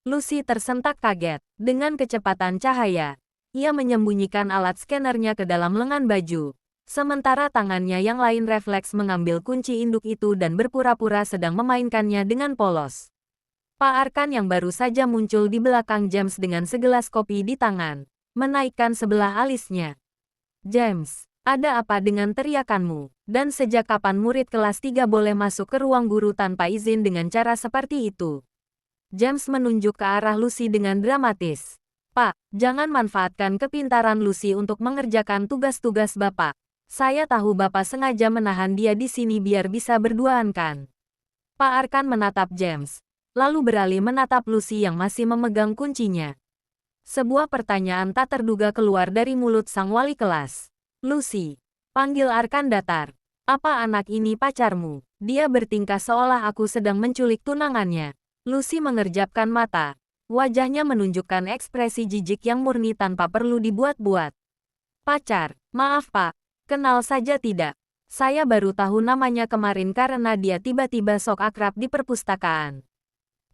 Lucy tersentak kaget. Dengan kecepatan cahaya, ia menyembunyikan alat scannernya ke dalam lengan baju. Sementara tangannya yang lain refleks mengambil kunci induk itu dan berpura-pura sedang memainkannya dengan polos. Pak Arkan yang baru saja muncul di belakang James dengan segelas kopi di tangan, menaikkan sebelah alisnya. James, ada apa dengan teriakanmu? Dan sejak kapan murid kelas 3 boleh masuk ke ruang guru tanpa izin dengan cara seperti itu? James menunjuk ke arah Lucy dengan dramatis. Pak, jangan manfaatkan kepintaran Lucy untuk mengerjakan tugas-tugas Bapak. Saya tahu Bapak sengaja menahan dia di sini biar bisa berduaan kan? Pak Arkan menatap James, lalu beralih menatap Lucy yang masih memegang kuncinya. Sebuah pertanyaan tak terduga keluar dari mulut sang wali kelas. Lucy, panggil Arkan datar. Apa anak ini pacarmu? Dia bertingkah seolah aku sedang menculik tunangannya. Lucy mengerjapkan mata. Wajahnya menunjukkan ekspresi jijik yang murni tanpa perlu dibuat-buat. Pacar, maaf Pak. Kenal saja tidak. Saya baru tahu namanya kemarin karena dia tiba-tiba sok akrab di perpustakaan.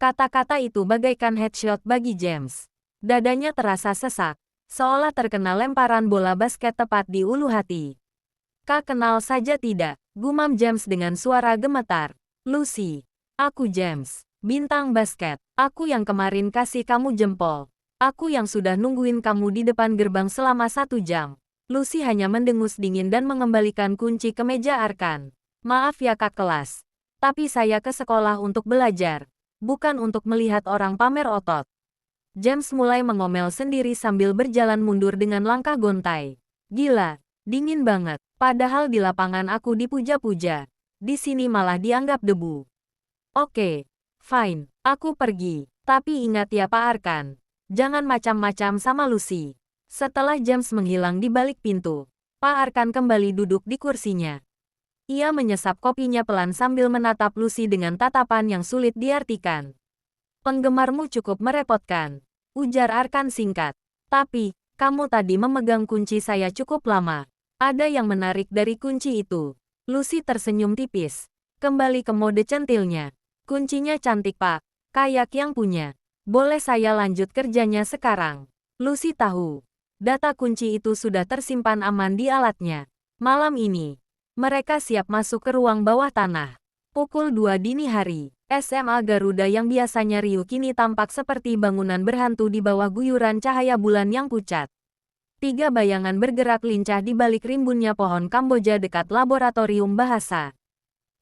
Kata-kata itu bagaikan headshot bagi James. Dadanya terasa sesak, seolah terkena lemparan bola basket tepat di ulu hati. Kak kenal saja tidak, gumam James dengan suara gemetar. Lucy, aku James, bintang basket. Aku yang kemarin kasih kamu jempol. Aku yang sudah nungguin kamu di depan gerbang selama 1 jam. Lucy hanya mendengus dingin dan mengembalikan kunci ke meja Arkan. Maaf ya kak kelas. Tapi saya ke sekolah untuk belajar. Bukan untuk melihat orang pamer otot. James mulai mengomel sendiri sambil berjalan mundur dengan langkah gontai. Gila, dingin banget. Padahal di lapangan aku dipuja-puja. Di sini malah dianggap debu. Oke, fine. Aku pergi. Tapi ingat ya Pak Arkan. Jangan macam-macam sama Lucy. Setelah James menghilang di balik pintu, Pak Arkan kembali duduk di kursinya. Ia menyesap kopinya pelan sambil menatap Lucy dengan tatapan yang sulit diartikan. Penggemarmu cukup merepotkan, ujar Arkan singkat. Tapi, kamu tadi memegang kunci saya cukup lama. Ada yang menarik dari kunci itu. Lucy tersenyum tipis. Kembali ke mode centilnya. Kuncinya cantik Pak, kayak yang punya. Boleh saya lanjut kerjanya sekarang? Lucy tahu. Data kunci itu sudah tersimpan aman di alatnya. Malam ini, mereka siap masuk ke ruang bawah tanah. Pukul 2 dini hari, SMA Garuda yang biasanya riuh kini tampak seperti bangunan berhantu di bawah guyuran cahaya bulan yang pucat. 3 bayangan bergerak lincah di balik rimbunnya pohon Kamboja dekat laboratorium bahasa.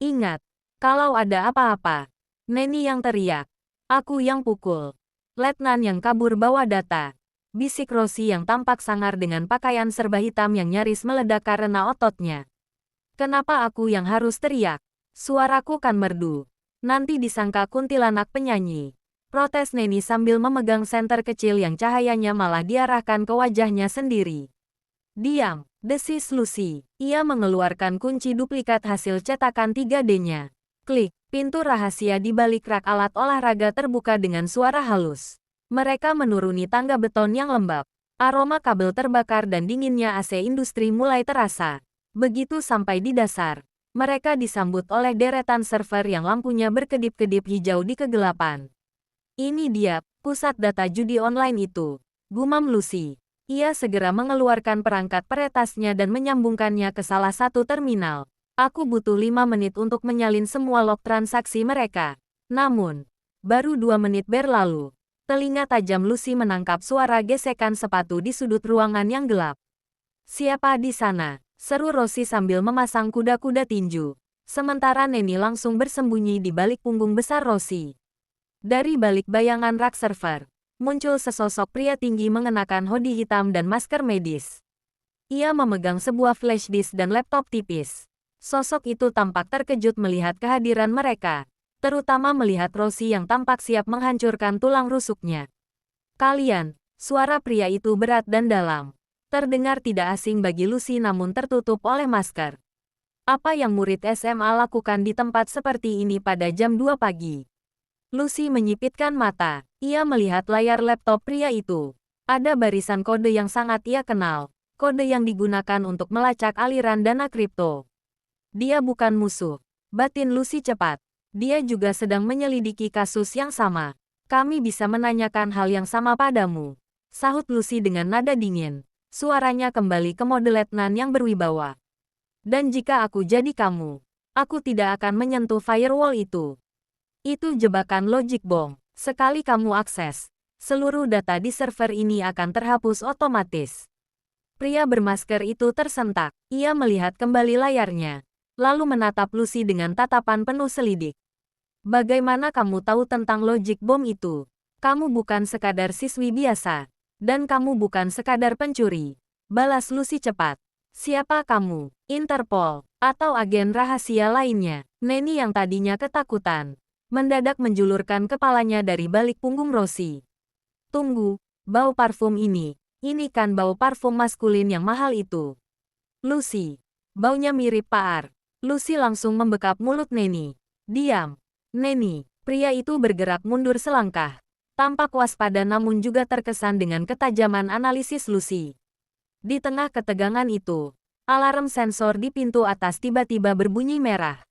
Ingat, kalau ada apa-apa, Neni yang teriak. Aku yang pukul. Letnan yang kabur bawa data. Bisik Rosie yang tampak sangar dengan pakaian serba hitam yang nyaris meledak karena ototnya. Kenapa aku yang harus teriak? Suaraku kan merdu. Nanti disangka kuntilanak penyanyi. Protes Neni sambil memegang senter kecil yang cahayanya malah diarahkan ke wajahnya sendiri. Diam, desis Lucy. Ia mengeluarkan kunci duplikat hasil cetakan 3D-nya. Klik, pintu rahasia di balik rak alat olahraga terbuka dengan suara halus. Mereka menuruni tangga beton yang lembab. Aroma kabel terbakar dan dinginnya AC industri mulai terasa. Begitu sampai di dasar, mereka disambut oleh deretan server yang lampunya berkedip-kedip hijau di kegelapan. Ini dia, pusat data judi online itu. Gumam Lucy. Ia segera mengeluarkan perangkat peretasnya dan menyambungkannya ke salah satu terminal. Aku butuh 5 menit untuk menyalin semua log transaksi mereka. Namun, baru 2 menit berlalu. Telinga tajam Lucy menangkap suara gesekan sepatu di sudut ruangan yang gelap. Siapa di sana? Seru Rosie sambil memasang kuda-kuda tinju. Sementara Neni langsung bersembunyi di balik punggung besar Rosie. Dari balik bayangan rak server, muncul sesosok pria tinggi mengenakan hoodie hitam dan masker medis. Ia memegang sebuah flash disk dan laptop tipis. Sosok itu tampak terkejut melihat kehadiran mereka, terutama melihat Rosie yang tampak siap menghancurkan tulang rusuknya. Kalian, suara pria itu berat dan dalam. Terdengar tidak asing bagi Lucy namun tertutup oleh masker. Apa yang murid SMA lakukan di tempat seperti ini pada jam 2 pagi? Lucy menyipitkan mata. Ia melihat layar laptop pria itu. Ada barisan kode yang sangat ia kenal. Kode yang digunakan untuk melacak aliran dana kripto. Dia bukan musuh. Batin Lucy cepat. Dia juga sedang menyelidiki kasus yang sama. Kami bisa menanyakan hal yang sama padamu. Sahut Lucy dengan nada dingin. Suaranya kembali ke mode letnan yang berwibawa. Dan jika aku jadi kamu, aku tidak akan menyentuh firewall itu. Itu jebakan logic bomb. Sekali kamu akses, seluruh data di server ini akan terhapus otomatis. Pria bermasker itu tersentak. Ia melihat kembali layarnya, lalu menatap Lucy dengan tatapan penuh selidik. Bagaimana kamu tahu tentang logic bomb itu? Kamu bukan sekadar siswi biasa. Dan kamu bukan sekadar pencuri. Balas Lucy cepat. Siapa kamu? Interpol, atau agen rahasia lainnya? Neni yang tadinya ketakutan, mendadak menjulurkan kepalanya dari balik punggung Rosie. Tunggu, bau parfum ini kan bau parfum maskulin yang mahal itu. Lucy, baunya mirip Paar. Lucy langsung membekap mulut Neni. Diam. Neni, pria itu bergerak mundur selangkah. Tampak waspada namun juga terkesan dengan ketajaman analisis Lucy. Di tengah ketegangan itu, alarm sensor di pintu atas tiba-tiba berbunyi merah.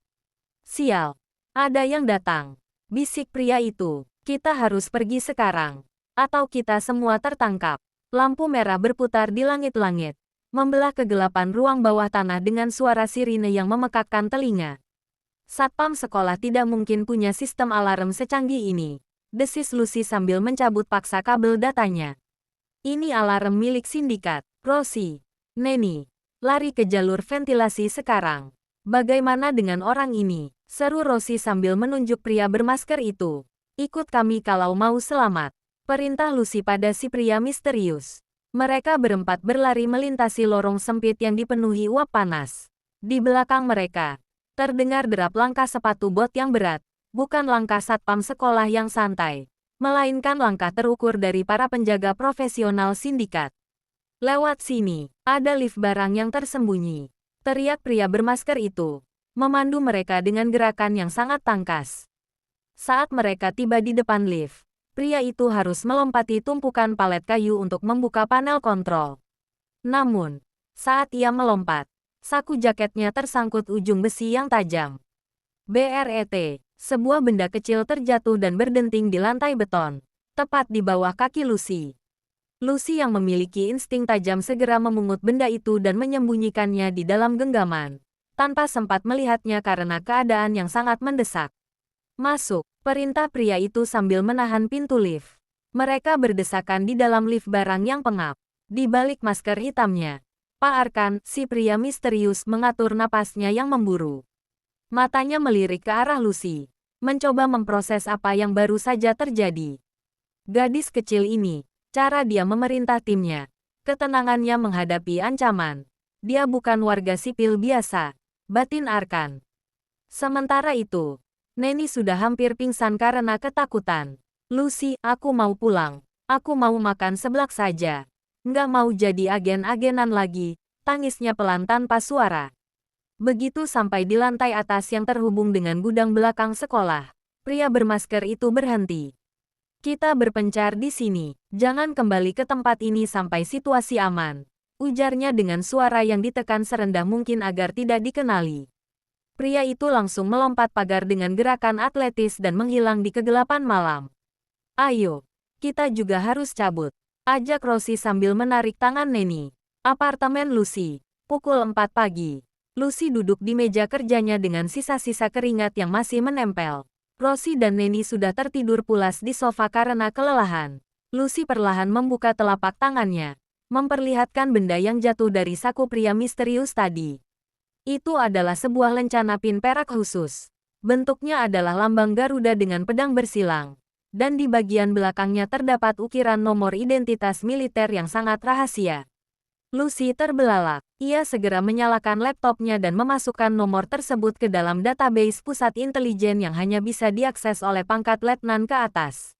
Sial, ada yang datang. Bisik pria itu, kita harus pergi sekarang. Atau kita semua tertangkap. Lampu merah berputar di langit-langit, membelah kegelapan ruang bawah tanah dengan suara sirine yang memekakkan telinga. Satpam sekolah tidak mungkin punya sistem alarm secanggih ini. Desis Lucy sambil mencabut paksa kabel datanya. Ini alarm milik sindikat. Rosie, Neni, lari ke jalur ventilasi sekarang. Bagaimana dengan orang ini? Seru Rosie sambil menunjuk pria bermasker itu. Ikut kami kalau mau selamat. Perintah Lucy pada si pria misterius. Mereka berempat berlari melintasi lorong sempit yang dipenuhi uap panas. Di belakang mereka, terdengar derap langkah sepatu bot yang berat. Bukan langkah satpam sekolah yang santai, melainkan langkah terukur dari para penjaga profesional sindikat. Lewat sini, ada lift barang yang tersembunyi. Teriak pria bermasker itu, memandu mereka dengan gerakan yang sangat tangkas. Saat mereka tiba di depan lift, pria itu harus melompati tumpukan palet kayu untuk membuka panel kontrol. Namun, saat ia melompat, saku jaketnya tersangkut ujung besi yang tajam. BRET. Sebuah benda kecil terjatuh dan berdenting di lantai beton, tepat di bawah kaki Lucy. Lucy yang memiliki insting tajam segera memungut benda itu dan menyembunyikannya di dalam genggaman. tanpa sempat melihatnya karena keadaan yang sangat mendesak. Masuk, perintah pria itu sambil menahan pintu lift. Mereka berdesakan di dalam lift barang yang pengap. Di balik masker hitamnya, Pak Arkan, si pria misterius mengatur napasnya yang memburu. Matanya melirik ke arah Lucy, mencoba memproses apa yang baru saja terjadi. Gadis kecil ini, cara dia memerintah timnya, ketenangannya menghadapi ancaman. Dia bukan warga sipil biasa, batin Arkan. Sementara itu, Neni sudah hampir pingsan karena ketakutan. Lucy, aku mau pulang. Aku mau makan seblak saja. Nggak mau jadi agen-agenan lagi, tangisnya pelan tanpa suara. Begitu sampai di lantai atas yang terhubung dengan gudang belakang sekolah, pria bermasker itu berhenti. Kita berpencar di sini, jangan kembali ke tempat ini sampai situasi aman, ujarnya dengan suara yang ditekan serendah mungkin agar tidak dikenali. Pria itu langsung melompat pagar dengan gerakan atletis dan menghilang di kegelapan malam. Ayo, kita juga harus cabut, ajak Rosie sambil menarik tangan Neni. Apartemen Lucy, pukul 4 pagi. Lucy duduk di meja kerjanya dengan sisa-sisa keringat yang masih menempel. Rosie dan Neni sudah tertidur pulas di sofa karena kelelahan. Lucy perlahan membuka telapak tangannya, memperlihatkan benda yang jatuh dari saku pria misterius tadi. Itu adalah sebuah lencana pin perak khusus. Bentuknya adalah lambang Garuda dengan pedang bersilang. Dan di bagian belakangnya terdapat ukiran nomor identitas militer yang sangat rahasia. Lucy terbelalak. Ia segera menyalakan laptopnya dan memasukkan nomor tersebut ke dalam database pusat intelijen yang hanya bisa diakses oleh pangkat letnan ke atas.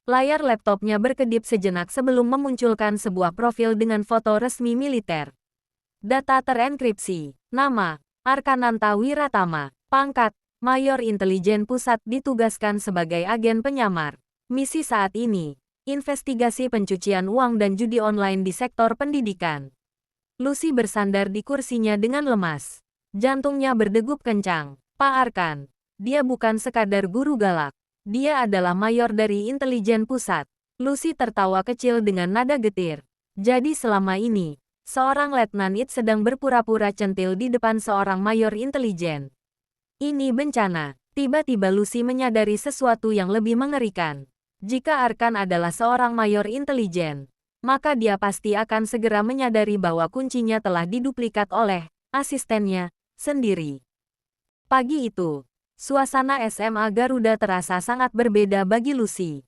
Layar laptopnya berkedip sejenak sebelum memunculkan sebuah profil dengan foto resmi militer. Data terenkripsi. Nama, Arkananta Wiratama. Pangkat, Mayor Intelijen Pusat ditugaskan sebagai agen penyamar. Misi saat ini, investigasi pencucian uang dan judi online di sektor pendidikan. Lucy bersandar di kursinya dengan lemas. Jantungnya berdegup kencang. Pak Arkan, dia bukan sekadar guru galak. Dia adalah mayor dari intelijen pusat. Lucy tertawa kecil dengan nada getir. Jadi selama ini, seorang letnan IT sedang berpura-pura centil di depan seorang mayor intelijen. Ini bencana. Tiba-tiba Lucy menyadari sesuatu yang lebih mengerikan. Jika Arkan adalah seorang mayor intelijen, maka dia pasti akan segera menyadari bahwa kuncinya telah diduplikat oleh asistennya sendiri. Pagi itu, suasana SMA Garuda terasa sangat berbeda bagi Lucy.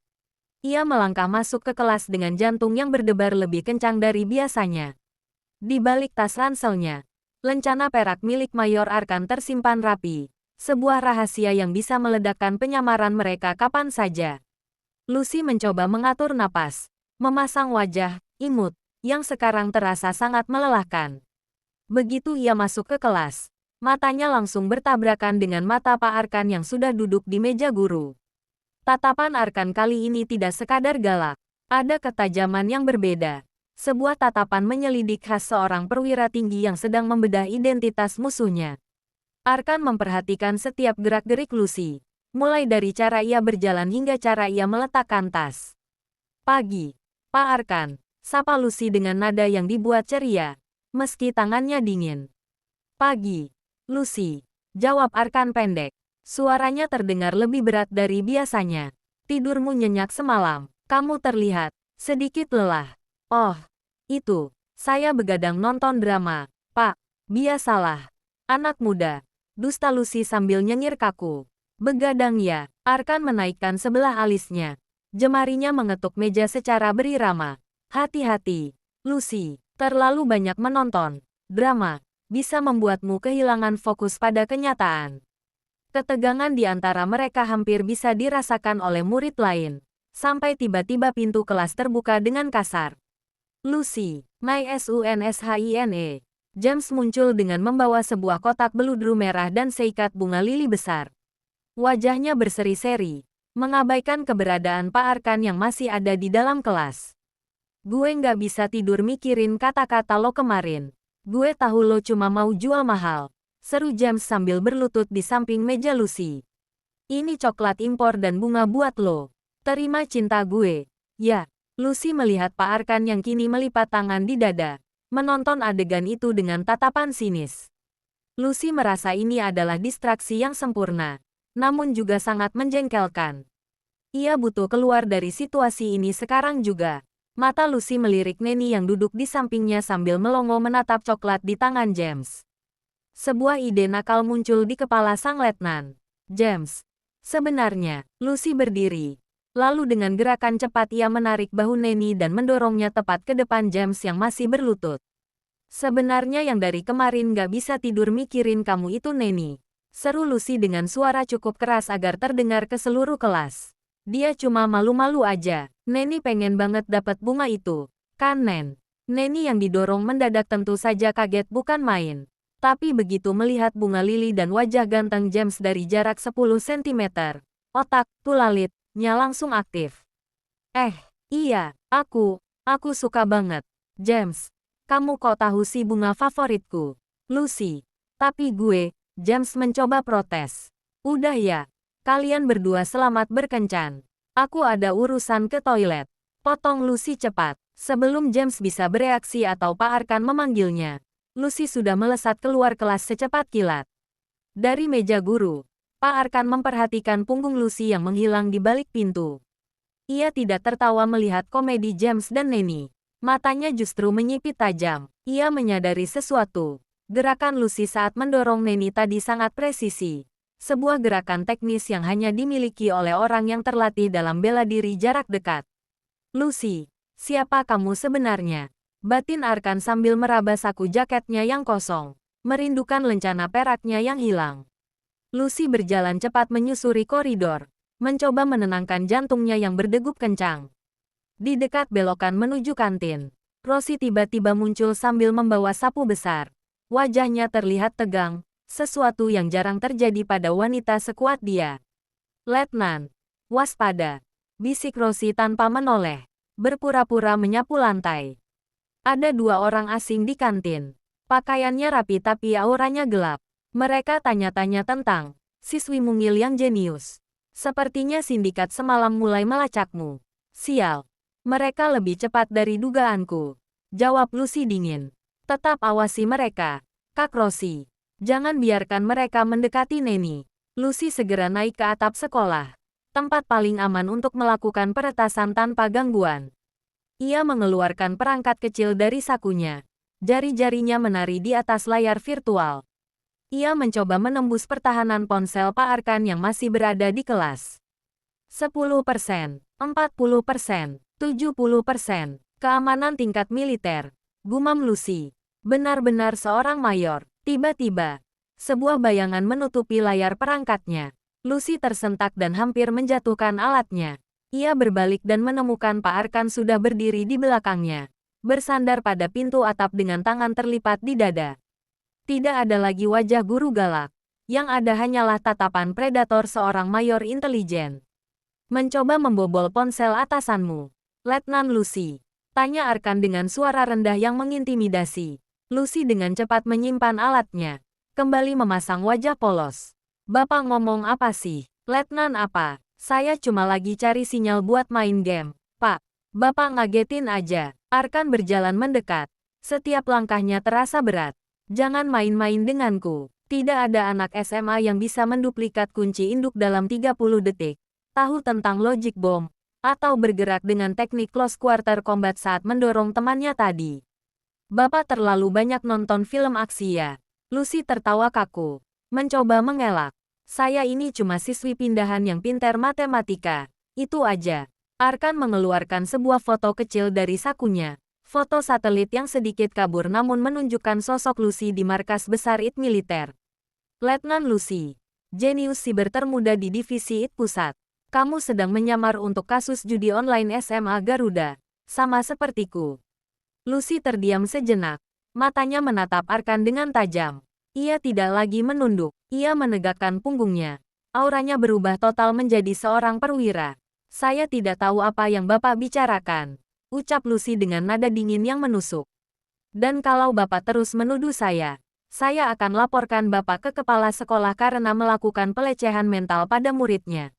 Ia melangkah masuk ke kelas dengan jantung yang berdebar lebih kencang dari biasanya. Di balik tas ranselnya, lencana perak milik Mayor Arkan tersimpan rapi, sebuah rahasia yang bisa meledakkan penyamaran mereka kapan saja. Lucy mencoba mengatur napas, memasang wajah imut yang sekarang terasa sangat melelahkan. Begitu ia masuk ke kelas, matanya langsung bertabrakan dengan mata Pak Arkan yang sudah duduk di meja guru. Tatapan Arkan kali ini tidak sekadar galak, ada ketajaman yang berbeda. Sebuah tatapan menyelidik khas seorang perwira tinggi yang sedang membedah identitas musuhnya. Arkan memperhatikan setiap gerak-gerik Lucy, mulai dari cara ia berjalan hingga cara ia meletakkan tas. Pagi, Pak Arkan, sapa Lucy dengan nada yang dibuat ceria, meski tangannya dingin. Pagi, Lucy, jawab Arkan pendek. Suaranya terdengar lebih berat dari biasanya. Tidurmu nyenyak semalam, kamu terlihat sedikit lelah. Oh, itu, saya begadang nonton drama, Pak. Biasalah. Anak muda, dusta Lucy sambil nyengir kaku. Begadang ya, Arkan menaikkan sebelah alisnya. Jemarinya mengetuk meja secara berirama. Hati-hati, Lucy, terlalu banyak menonton drama, bisa membuatmu kehilangan fokus pada kenyataan. Ketegangan di antara mereka hampir bisa dirasakan oleh murid lain, sampai tiba-tiba pintu kelas terbuka dengan kasar. Lucy, my sunshine. James muncul dengan membawa sebuah kotak beludru merah dan seikat bunga lili besar. Wajahnya berseri-seri, mengabaikan keberadaan Pak Arkan yang masih ada di dalam kelas. Gue nggak bisa tidur mikirin kata-kata lo kemarin. Gue tahu lo cuma mau jual mahal, seru James sambil berlutut di samping meja Lucy. Ini coklat impor dan bunga buat lo. Terima cinta gue. Ya, Lucy melihat Pak Arkan yang kini melipat tangan di dada, menonton adegan itu dengan tatapan sinis. Lucy merasa ini adalah distraksi yang sempurna, namun juga sangat menjengkelkan. Ia butuh keluar dari situasi ini sekarang juga. Mata Lucy melirik Neni yang duduk di sampingnya sambil melongo menatap coklat di tangan James. Sebuah ide nakal muncul di kepala sang letnan. James. Sebenarnya, Lucy berdiri. Lalu dengan gerakan cepat ia menarik bahu Neni dan mendorongnya tepat ke depan James yang masih berlutut. Sebenarnya yang dari kemarin gak bisa tidur mikirin kamu itu Neni. Seru Lucy dengan suara cukup keras agar terdengar ke seluruh kelas. Dia cuma malu-malu aja. Neni pengen banget dapat bunga itu. Kan Nen? Neni yang didorong mendadak tentu saja kaget bukan main. Tapi begitu melihat bunga lili dan wajah ganteng James dari jarak 10 cm, otak, tulalitnya langsung aktif. Iya, aku suka banget. James, kamu kok tahu si bunga favoritku? Lucy. Tapi gue, James mencoba protes. Udah ya. Kalian berdua selamat berkencan. Aku ada urusan ke toilet. Potong Lucy cepat. Sebelum James bisa bereaksi atau Pak Arkan memanggilnya, Lucy sudah melesat keluar kelas secepat kilat. Dari meja guru, Pak Arkan memperhatikan punggung Lucy yang menghilang di balik pintu. Ia tidak tertawa melihat komedi James dan Neni. Matanya justru menyipit tajam. Ia menyadari sesuatu. Gerakan Lucy saat mendorong Neni tadi sangat presisi. Sebuah gerakan teknis yang hanya dimiliki oleh orang yang terlatih dalam bela diri jarak dekat. Lucy, siapa kamu sebenarnya? Batin Arkan sambil meraba saku jaketnya yang kosong. Merindukan lencana peraknya yang hilang. Lucy berjalan cepat menyusuri koridor. Mencoba menenangkan jantungnya yang berdegup kencang. Di dekat belokan menuju kantin, Rosie tiba-tiba muncul sambil membawa sapu besar. Wajahnya terlihat tegang. Sesuatu yang jarang terjadi pada wanita sekuat dia. Letnan, waspada, bisik Rosie tanpa menoleh, berpura-pura menyapu lantai. Ada dua orang asing di kantin. Pakaiannya rapi tapi auranya gelap. Mereka tanya-tanya tentang siswi mungil yang jenius. Sepertinya sindikat semalam mulai melacakmu. Sial, mereka lebih cepat dari dugaanku. Jawab Lucy dingin. Tetap awasi mereka, Kak Rosie. Jangan biarkan mereka mendekati Neni. Lucy segera naik ke atap sekolah. Tempat paling aman untuk melakukan peretasan tanpa gangguan. Ia mengeluarkan perangkat kecil dari sakunya. Jari-jarinya menari di atas layar virtual. Ia mencoba menembus pertahanan ponsel Pak Arkan yang masih berada di kelas. 10%, 40%, 70%. Keamanan tingkat militer. Gumam Lucy. Benar-benar seorang mayor. Tiba-tiba, sebuah bayangan menutupi layar perangkatnya. Lucy tersentak dan hampir menjatuhkan alatnya. Ia berbalik dan menemukan Pak Arkan sudah berdiri di belakangnya, bersandar pada pintu atap dengan tangan terlipat di dada. Tidak ada lagi wajah guru galak. Yang ada hanyalah tatapan predator seorang mayor intelijen. Mencoba membobol ponsel atasanmu, Letnan Lucy. Tanya Arkan dengan suara rendah yang mengintimidasi. Lucy dengan cepat menyimpan alatnya. Kembali memasang wajah polos. Bapak ngomong apa sih? Letnan apa? Saya cuma lagi cari sinyal buat main game. Pak, Bapak ngagetin aja. Arkan berjalan mendekat. Setiap langkahnya terasa berat. Jangan main-main denganku. Tidak ada anak SMA yang bisa menduplikat kunci induk dalam 30 detik. Tahu tentang logic bomb. Atau bergerak dengan teknik close quarter combat saat mendorong temannya tadi. Bapak terlalu banyak nonton film aksi ya. Lucy tertawa kaku. Mencoba mengelak. Saya ini cuma siswi pindahan yang pintar matematika. Itu aja. Arkan mengeluarkan sebuah foto kecil dari sakunya. Foto satelit yang sedikit kabur namun menunjukkan sosok Lucy di markas besar IT militer. Letnan Lucy. Jenius siber termuda di divisi IT pusat. Kamu sedang menyamar untuk kasus judi online SMA Garuda. Sama sepertiku. Lucy terdiam sejenak. Matanya menatap Arkan dengan tajam. Ia tidak lagi menunduk. Ia menegakkan punggungnya. Auranya berubah total menjadi seorang perwira. Saya tidak tahu apa yang Bapak bicarakan. Ucap Lucy dengan nada dingin yang menusuk. Dan kalau Bapak terus menuduh saya akan laporkan Bapak ke kepala sekolah karena melakukan pelecehan mental pada muridnya.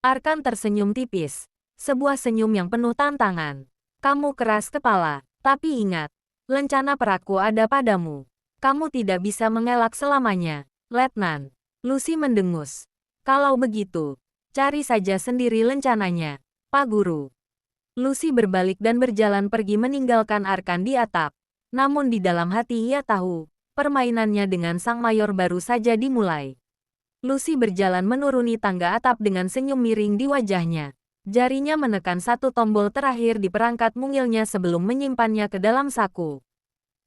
Arkan tersenyum tipis. Sebuah senyum yang penuh tantangan. Kamu keras kepala. Tapi ingat, lencana perakku ada padamu. Kamu tidak bisa mengelak selamanya, Letnan. Lucy mendengus. Kalau begitu, cari saja sendiri lencananya, Pak Guru. Lucy berbalik dan berjalan pergi meninggalkan Arkan di atap. Namun di dalam hati ia tahu, permainannya dengan sang mayor baru saja dimulai. Lucy berjalan menuruni tangga atap dengan senyum miring di wajahnya. Jarinya menekan satu tombol terakhir di perangkat mungilnya sebelum menyimpannya ke dalam saku.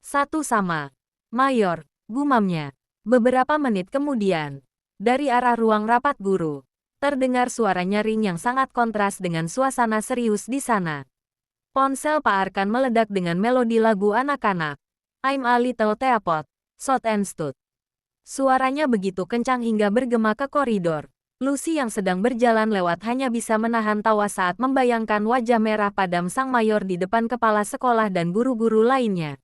Satu sama. Mayor, gumamnya. Beberapa menit kemudian, dari arah ruang rapat guru, terdengar suara nyaring yang sangat kontras dengan suasana serius di sana. Ponsel Pak Arkan meledak dengan melodi lagu anak-anak. I'm a little teapot, shot and stood. Suaranya begitu kencang hingga bergema ke koridor. Lucy yang sedang berjalan lewat hanya bisa menahan tawa saat membayangkan wajah merah padam sang mayor di depan kepala sekolah dan guru-guru lainnya.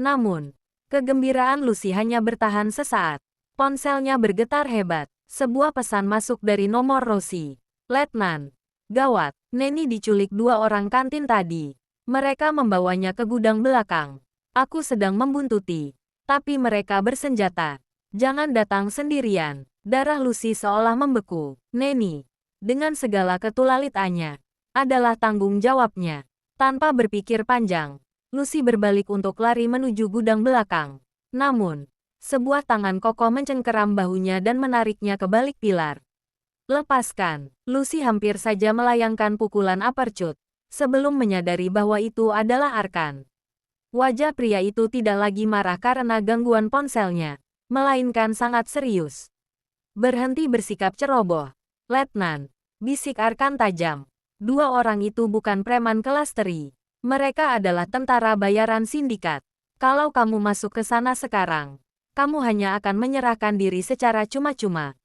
Namun, kegembiraan Lucy hanya bertahan sesaat. Ponselnya bergetar hebat. Sebuah pesan masuk dari nomor Rosie. Letnan. Gawat, Neni diculik dua orang kantin tadi. Mereka membawanya ke gudang belakang. Aku sedang membuntuti. Tapi mereka bersenjata. Jangan datang sendirian. Darah Lucy seolah membeku. Neni, dengan segala ketulalitannya, adalah tanggung jawabnya. Tanpa berpikir panjang, Lucy berbalik untuk lari menuju gudang belakang. Namun, sebuah tangan kokoh mencengkeram bahunya dan menariknya ke balik pilar. Lepaskan. Lucy hampir saja melayangkan pukulan uppercut, sebelum menyadari bahwa itu adalah Arkan. Wajah pria itu tidak lagi marah karena gangguan ponselnya, melainkan sangat serius. Berhenti bersikap ceroboh, Letnan, bisik Arkan tajam. Dua orang itu bukan preman kelas teri. Mereka adalah tentara bayaran sindikat. Kalau kamu masuk ke sana sekarang, kamu hanya akan menyerahkan diri secara cuma-cuma.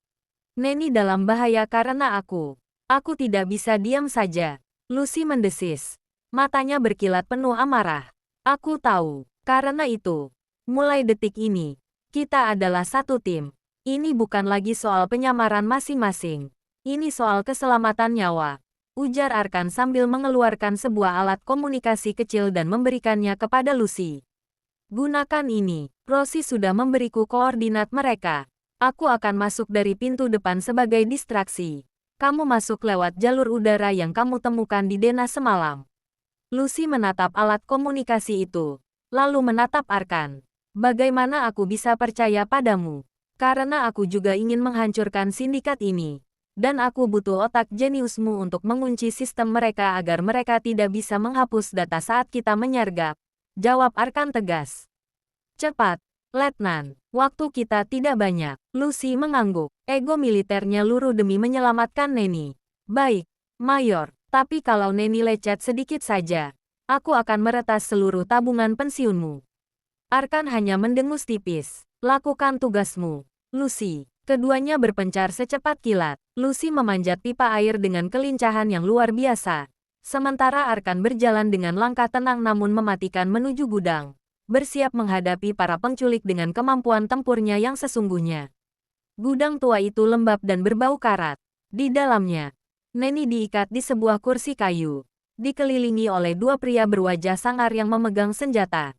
Neni dalam bahaya karena aku. Aku tidak bisa diam saja. Lucy mendesis. Matanya berkilat penuh amarah. Aku tahu. Karena itu, mulai detik ini, kita adalah satu tim. Ini bukan lagi soal penyamaran masing-masing. Ini soal keselamatan nyawa. Ujar Arkan sambil mengeluarkan sebuah alat komunikasi kecil dan memberikannya kepada Lucy. Gunakan ini. Rosie sudah memberiku koordinat mereka. Aku akan masuk dari pintu depan sebagai distraksi. Kamu masuk lewat jalur udara yang kamu temukan di Dena semalam. Lucy menatap alat komunikasi itu, lalu menatap Arkan. Bagaimana aku bisa percaya padamu? Karena aku juga ingin menghancurkan sindikat ini. Dan aku butuh otak jeniusmu untuk mengunci sistem mereka agar mereka tidak bisa menghapus data saat kita menyergap. Jawab Arkan tegas. Cepat, Letnan. Waktu kita tidak banyak. Lucy mengangguk. Ego militernya luruh demi menyelamatkan Neni. Baik, Mayor. Tapi kalau Neni lecet sedikit saja, aku akan meretas seluruh tabungan pensiunmu. Arkan hanya mendengus tipis. Lakukan tugasmu, Lucy. Keduanya berpencar secepat kilat. Lucy memanjat pipa air dengan kelincahan yang luar biasa. Sementara Arkan berjalan dengan langkah tenang namun mematikan menuju gudang. Bersiap menghadapi para penculik dengan kemampuan tempurnya yang sesungguhnya. Gudang tua itu lembab dan berbau karat. Di dalamnya, Neni diikat di sebuah kursi kayu. Dikelilingi oleh dua pria berwajah sangar yang memegang senjata.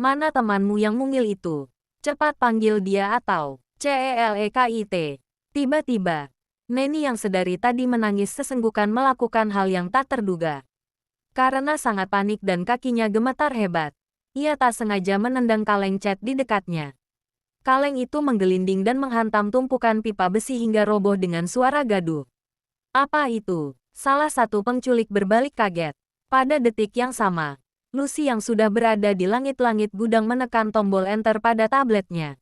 Mana temanmu yang mungil itu? Cepat panggil dia atau... CELEKIT. Tiba-tiba, Neni yang sedari tadi menangis sesenggukan melakukan hal yang tak terduga. Karena sangat panik dan kakinya gemetar hebat, ia tak sengaja menendang kaleng cat di dekatnya. Kaleng itu menggelinding dan menghantam tumpukan pipa besi hingga roboh dengan suara gaduh. Apa itu? Salah satu penculik berbalik kaget. Pada detik yang sama, Lucy yang sudah berada di langit-langit gudang menekan tombol enter pada tabletnya.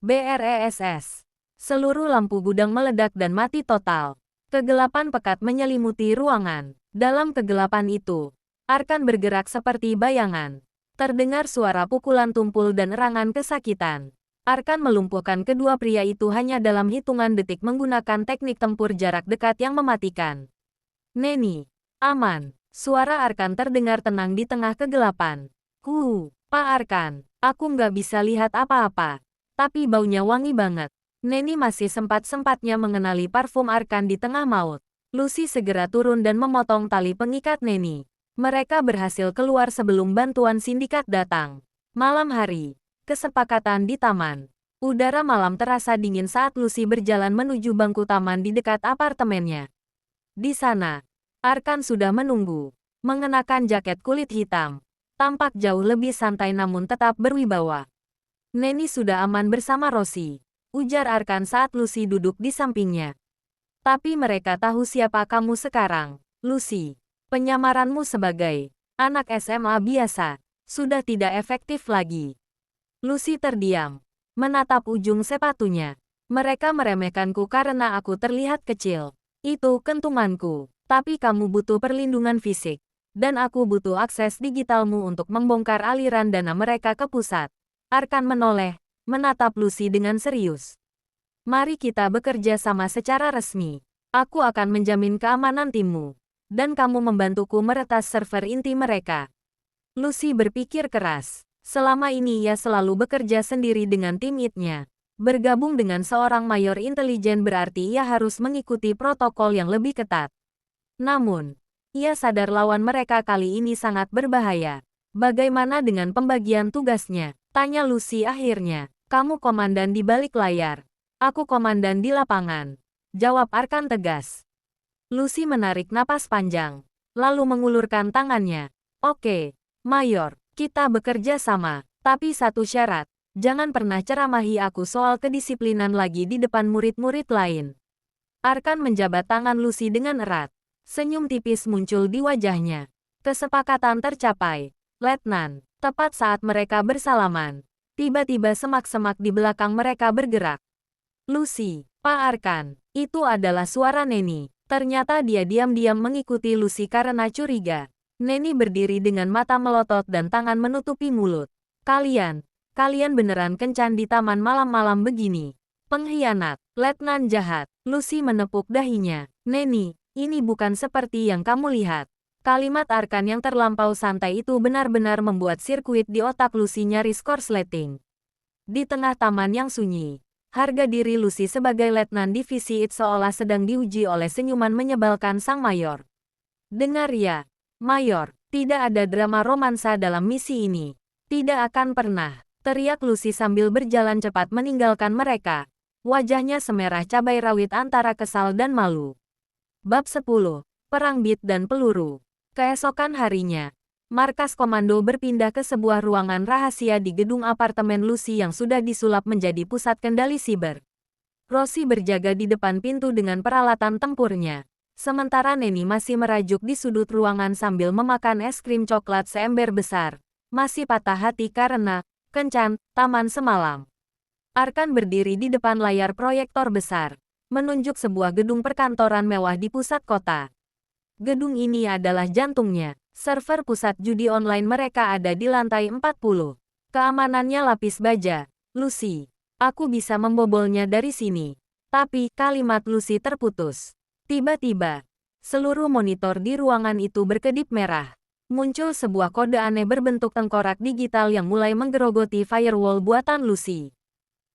BRESS. Seluruh lampu gudang meledak dan mati total. Kegelapan pekat menyelimuti ruangan. Dalam kegelapan itu, Arkan bergerak seperti bayangan. Terdengar suara pukulan tumpul dan erangan kesakitan. Arkan melumpuhkan kedua pria itu hanya dalam hitungan detik menggunakan teknik tempur jarak dekat yang mematikan. Neni, aman. Suara Arkan terdengar tenang di tengah kegelapan. Pak Arkan, aku nggak bisa lihat apa-apa. Tapi baunya wangi banget. Neni masih sempat-sempatnya mengenali parfum Arkan di tengah maut. Lucy segera turun dan memotong tali pengikat Neni. Mereka berhasil keluar sebelum bantuan sindikat datang. Malam hari, Kesepakatan di taman. Udara malam terasa dingin saat Lucy berjalan menuju bangku taman di dekat apartemennya. Di sana, Arkan sudah menunggu, mengenakan jaket kulit hitam. Tampak jauh lebih santai namun tetap berwibawa. Neni sudah aman bersama Rosie, ujar Arkan saat Lucy duduk di sampingnya. Tapi mereka tahu siapa kamu sekarang, Lucy. Penyamaranmu sebagai anak SMA biasa sudah tidak efektif lagi. Lucy terdiam, menatap ujung sepatunya. Mereka meremehkanku karena aku terlihat kecil. Itu kentumanku. Tapi kamu butuh perlindungan fisik. Dan aku butuh akses digitalmu untuk membongkar aliran dana mereka ke pusat. Arkan menoleh, menatap Lucy dengan serius. Mari kita bekerja sama secara resmi. Aku akan menjamin keamanan timmu. Dan kamu membantuku meretas server inti mereka. Lucy berpikir keras. Selama ini ia selalu bekerja sendiri dengan tim IT-nya. Bergabung dengan seorang mayor intelijen berarti ia harus mengikuti protokol yang lebih ketat. Namun, ia sadar lawan mereka kali ini sangat berbahaya. Bagaimana dengan pembagian tugasnya? Tanya Lucy akhirnya. Kamu komandan di balik layar. Aku komandan di lapangan. Jawab Arkan tegas. Lucy menarik napas panjang. Lalu mengulurkan tangannya. Oke, Mayor, kita bekerja sama. Tapi satu syarat. Jangan pernah ceramahi aku soal kedisiplinan lagi di depan murid-murid lain. Arkan menjabat tangan Lucy dengan erat. Senyum tipis muncul di wajahnya. Kesepakatan tercapai. Letnan, tepat saat mereka bersalaman. Tiba-tiba semak-semak di belakang mereka bergerak. Lucy, Pak Arkan, itu adalah suara Neni. Ternyata dia diam-diam mengikuti Lucy karena curiga. Neni berdiri dengan mata melotot dan tangan menutupi mulut. Kalian beneran kencan di taman malam-malam begini. Pengkhianat, Letnan jahat. Lucy menepuk dahinya. Neni, ini bukan seperti yang kamu lihat. Kalimat Arkan yang terlampau santai itu benar-benar membuat sirkuit di otak Lucy nyaris korsleting. Di tengah taman yang sunyi, harga diri Lucy sebagai letnan divisi IT seolah sedang diuji oleh senyuman menyebalkan sang mayor. Dengar ya, Mayor, tidak ada drama romansa dalam misi ini. Tidak akan pernah, teriak Lucy sambil berjalan cepat meninggalkan mereka. Wajahnya semerah cabai rawit antara kesal dan malu. Bab 10. Perang bit dan peluru. Keesokan harinya, markas komando berpindah ke sebuah ruangan rahasia di gedung apartemen Lucy yang sudah disulap menjadi pusat kendali siber. Rosie berjaga di depan pintu dengan peralatan tempurnya. Sementara Neni masih merajuk di sudut ruangan sambil memakan es krim coklat seember besar. Masih patah hati karena kencan taman semalam. Arkan berdiri di depan layar proyektor besar, menunjuk sebuah gedung perkantoran mewah di pusat kota. Gedung ini adalah jantungnya. Server pusat judi online mereka ada di lantai 40. Keamanannya lapis baja. Lucy, aku bisa membobolnya dari sini. Tapi, kalimat Lucy terputus. Tiba-tiba, seluruh monitor di ruangan itu berkedip merah. Muncul sebuah kode aneh berbentuk tengkorak digital yang mulai menggerogoti firewall buatan Lucy.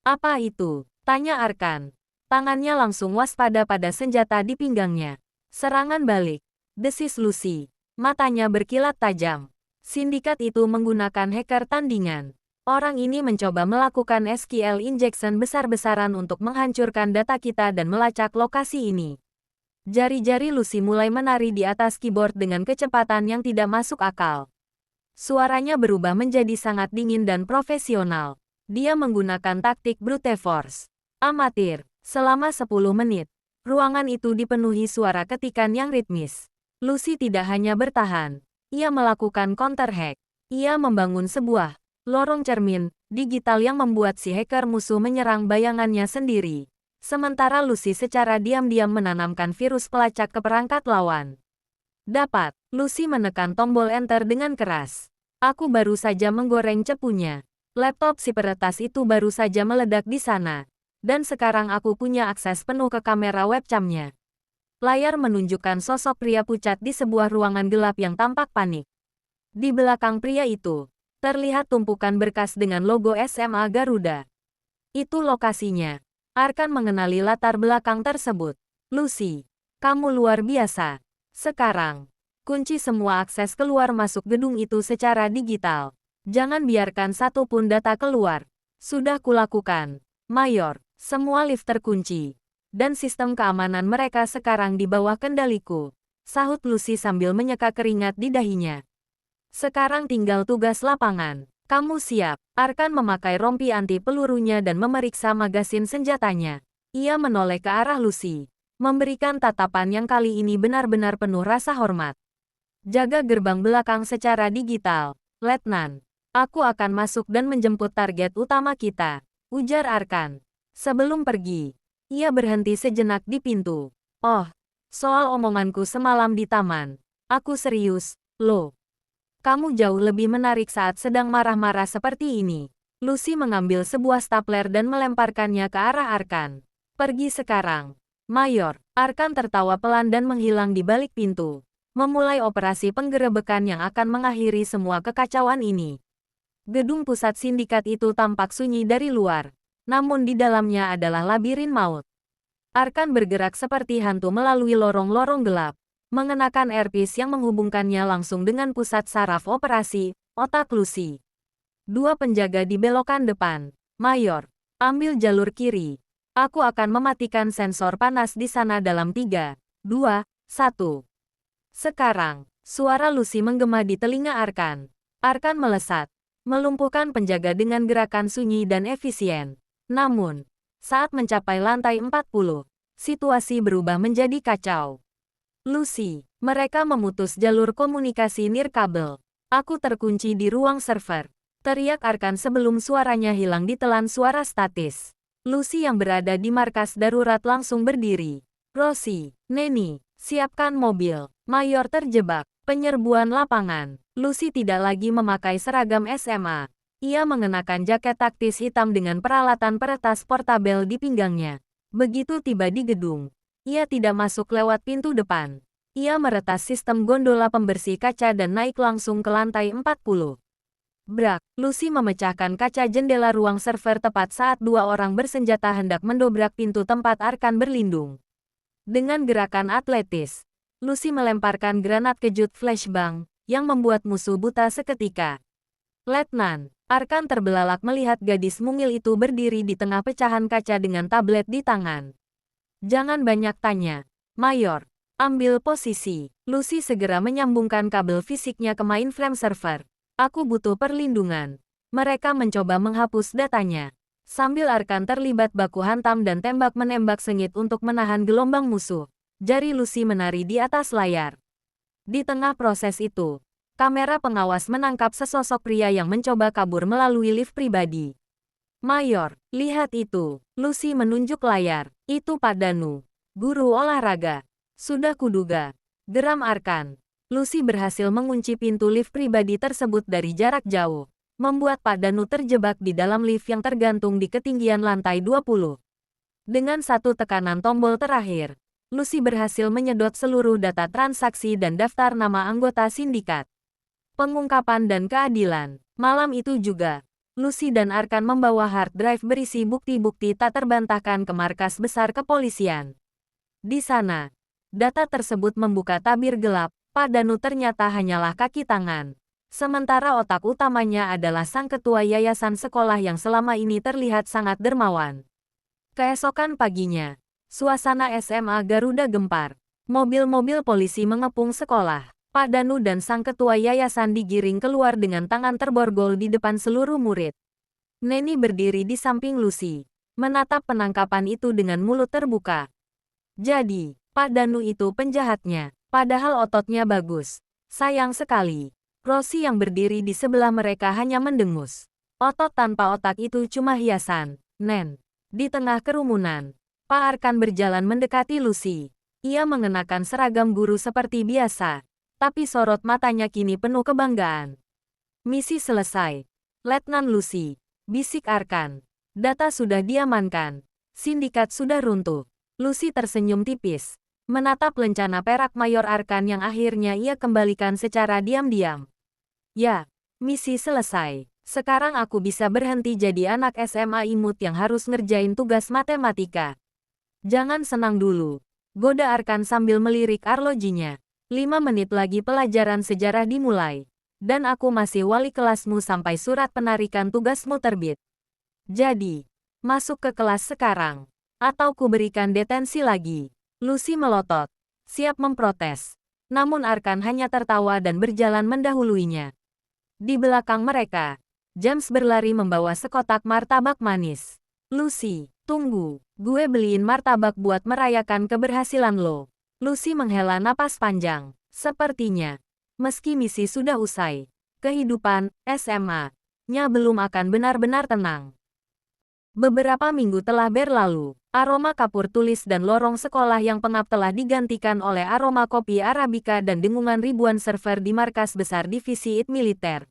Apa itu? Tanya Arkan. Tangannya langsung waspada pada senjata di pinggangnya. Serangan balik. Desis Lucy. Matanya berkilat tajam. Sindikat itu menggunakan hacker tandingan. Orang ini mencoba melakukan SQL injection besar-besaran untuk menghancurkan data kita dan melacak lokasi ini. Jari-jari Lucy mulai menari di atas keyboard dengan kecepatan yang tidak masuk akal. Suaranya berubah menjadi sangat dingin dan profesional. Dia menggunakan taktik brute force. Amatir. Selama 10 menit, ruangan itu dipenuhi suara ketikan yang ritmis. Lucy tidak hanya bertahan. Ia melakukan counter hack. Ia membangun sebuah lorong cermin digital yang membuat si hacker musuh menyerang bayangannya sendiri. Sementara Lucy secara diam-diam menanamkan virus pelacak ke perangkat lawan. Dapat, Lucy menekan tombol enter dengan keras. Aku baru saja menggoreng cepunya. Laptop si peretas itu baru saja meledak di sana. Dan sekarang aku punya akses penuh ke kamera webcamnya. Layar menunjukkan sosok pria pucat di sebuah ruangan gelap yang tampak panik. Di belakang pria itu, terlihat tumpukan berkas dengan logo SMA Garuda. Itu lokasinya. Arkan mengenali latar belakang tersebut. Lucy, kamu luar biasa. Sekarang, kunci semua akses keluar masuk gedung itu secara digital. Jangan biarkan satu pun data keluar. Sudah kulakukan, Mayor. Semua lift terkunci. Dan sistem keamanan mereka sekarang di bawah kendaliku. Sahut Lucy sambil menyeka keringat di dahinya. Sekarang tinggal tugas lapangan. Kamu siap? Arkan memakai rompi anti pelurunya dan memeriksa magasin senjatanya. Ia menoleh ke arah Lucy, memberikan tatapan yang kali ini benar-benar penuh rasa hormat. Jaga gerbang belakang secara digital, Letnan. Aku akan masuk dan menjemput target utama kita, ujar Arkan. Sebelum pergi, ia berhenti sejenak di pintu. Oh, soal omonganku semalam di taman. Aku serius, loh. Kamu jauh lebih menarik saat sedang marah-marah seperti ini. Lucy mengambil sebuah stapler dan melemparkannya ke arah Arkan. Pergi sekarang, Mayor. Arkan tertawa pelan dan menghilang di balik pintu. Memulai operasi penggerebekan yang akan mengakhiri semua kekacauan ini. Gedung pusat sindikat itu tampak sunyi dari luar. Namun di dalamnya adalah labirin maut. Arkan bergerak seperti hantu melalui lorong-lorong gelap, mengenakan earpiece yang menghubungkannya langsung dengan pusat saraf operasi, otak Lucy. Dua penjaga di belokan depan. Mayor, ambil jalur kiri. Aku akan mematikan sensor panas di sana dalam 3, 2, 1. Sekarang, suara Lucy menggema di telinga Arkan. Arkan melesat, melumpuhkan penjaga dengan gerakan sunyi dan efisien. Namun, saat mencapai lantai 40, situasi berubah menjadi kacau. Lucy, mereka memutus jalur komunikasi nirkabel. Aku terkunci di ruang server. Teriak Arkan sebelum suaranya hilang ditelan suara statis. Lucy yang berada di markas darurat langsung berdiri. Rosie, Neni, siapkan mobil. Mayor terjebak. Penyerbuan lapangan. Lucy tidak lagi memakai seragam SMA. Ia mengenakan jaket taktis hitam dengan peralatan peretas portabel di pinggangnya. Begitu tiba di gedung, ia tidak masuk lewat pintu depan. Ia meretas sistem gondola pembersih kaca dan naik langsung ke lantai 40. Brak, Lucy memecahkan kaca jendela ruang server tepat saat dua orang bersenjata hendak mendobrak pintu tempat Arkan berlindung. Dengan gerakan atletis, Lucy melemparkan granat kejut flashbang, yang membuat musuh buta seketika. Letnan, Arkan terbelalak melihat gadis mungil itu berdiri di tengah pecahan kaca dengan tablet di tangan. Jangan banyak tanya, Mayor. Ambil posisi. Lucy segera menyambungkan kabel fisiknya ke mainframe server. Aku butuh perlindungan. Mereka mencoba menghapus datanya. Sambil Arkan terlibat baku hantam dan tembak-menembak sengit untuk menahan gelombang musuh. Jari Lucy menari di atas layar. Di tengah proses itu, kamera pengawas menangkap sesosok pria yang mencoba kabur melalui lift pribadi. Mayor, lihat itu. Lucy menunjuk layar. Itu Pak Danu, guru olahraga. Sudah kuduga. Geram Arkan. Lucy berhasil mengunci pintu lift pribadi tersebut dari jarak jauh, membuat Pak Danu terjebak di dalam lift yang tergantung di ketinggian lantai 20. Dengan satu tekanan tombol terakhir, Lucy berhasil menyedot seluruh data transaksi dan daftar nama anggota sindikat. Pengungkapan dan keadilan. Malam itu juga, Lucy dan Arkan membawa hard drive berisi bukti-bukti tak terbantahkan ke markas besar kepolisian. Di sana, data tersebut membuka tabir gelap. Pak Danu ternyata hanyalah kaki tangan. Sementara otak utamanya adalah sang ketua yayasan sekolah yang selama ini terlihat sangat dermawan. Keesokan paginya, suasana SMA Garuda gempar. Mobil-mobil polisi mengepung sekolah. Pak Danu dan sang ketua yayasan digiring keluar dengan tangan terborgol di depan seluruh murid. Neni berdiri di samping Lucy, menatap penangkapan itu dengan mulut terbuka. Jadi, Pak Danu itu penjahatnya, padahal ototnya bagus. Sayang sekali. Rosie yang berdiri di sebelah mereka hanya mendengus. Otot tanpa otak itu cuma hiasan, Nen. Di tengah kerumunan, Pak Arkan berjalan mendekati Lucy. Ia mengenakan seragam guru seperti biasa, tapi sorot matanya kini penuh kebanggaan. Misi selesai. Letnan Lucy, bisik Arkan. Data sudah diamankan. Sindikat sudah runtuh. Lucy tersenyum tipis, menatap lencana perak Mayor Arkan yang akhirnya ia kembalikan secara diam-diam. Ya, misi selesai. Sekarang aku bisa berhenti jadi anak SMA imut yang harus ngerjain tugas matematika. Jangan senang dulu, goda Arkan sambil melirik arlojinya. 5 menit lagi pelajaran sejarah dimulai. Dan aku masih wali kelasmu sampai surat penarikan tugasmu terbit. Jadi, masuk ke kelas sekarang. Atau ku berikan detensi lagi. Lucy melotot. Siap memprotes. Namun Arkan hanya tertawa dan berjalan mendahuluinya. Di belakang mereka, James berlari membawa sekotak martabak manis. Lucy, tunggu. Gue beliin martabak buat merayakan keberhasilan lo. Lucy menghela napas panjang. Sepertinya, meski misi sudah usai, kehidupan SMA-nya belum akan benar-benar tenang. Beberapa minggu telah berlalu. Aroma kapur tulis dan lorong sekolah yang pengap telah digantikan oleh aroma kopi Arabica dan dengungan ribuan server di markas besar divisi IT militer.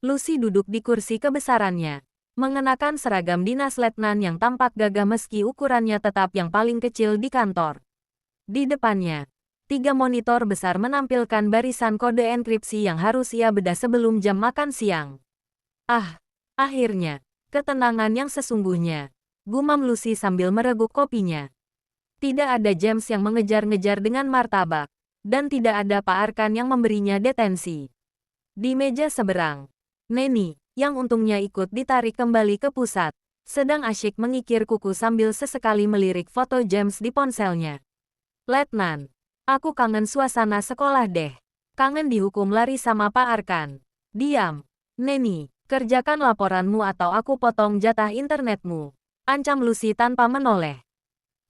Lucy duduk di kursi kebesarannya, mengenakan seragam dinas letnan yang tampak gagah meski ukurannya tetap yang paling kecil di kantor. Di depannya, 3 monitor besar menampilkan barisan kode enkripsi yang harus ia bedah sebelum jam makan siang. Ah, akhirnya, ketenangan yang sesungguhnya. Gumam Lucy sambil mereguk kopinya. Tidak ada James yang mengejar-ngejar dengan martabak, dan tidak ada Pak Arkan yang memberinya detensi. Di meja seberang, Neni, yang untungnya ikut ditarik kembali ke pusat, sedang asyik mengikir kuku sambil sesekali melirik foto James di ponselnya. Letnan, aku kangen suasana sekolah deh. Kangen dihukum lari sama Pak Arkan. Diam, Neni, kerjakan laporanmu atau aku potong jatah internetmu. Ancam Lucy tanpa menoleh.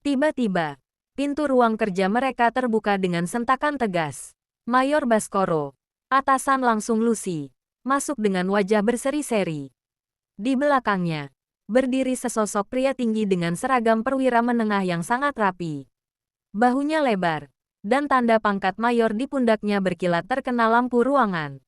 Tiba-tiba, pintu ruang kerja mereka terbuka dengan sentakan tegas. Mayor Baskoro, atasan langsung Lucy, masuk dengan wajah berseri-seri. Di belakangnya, berdiri sesosok pria tinggi dengan seragam perwira menengah yang sangat rapi. Bahunya lebar, dan tanda pangkat mayor di pundaknya berkilat terkena lampu ruangan.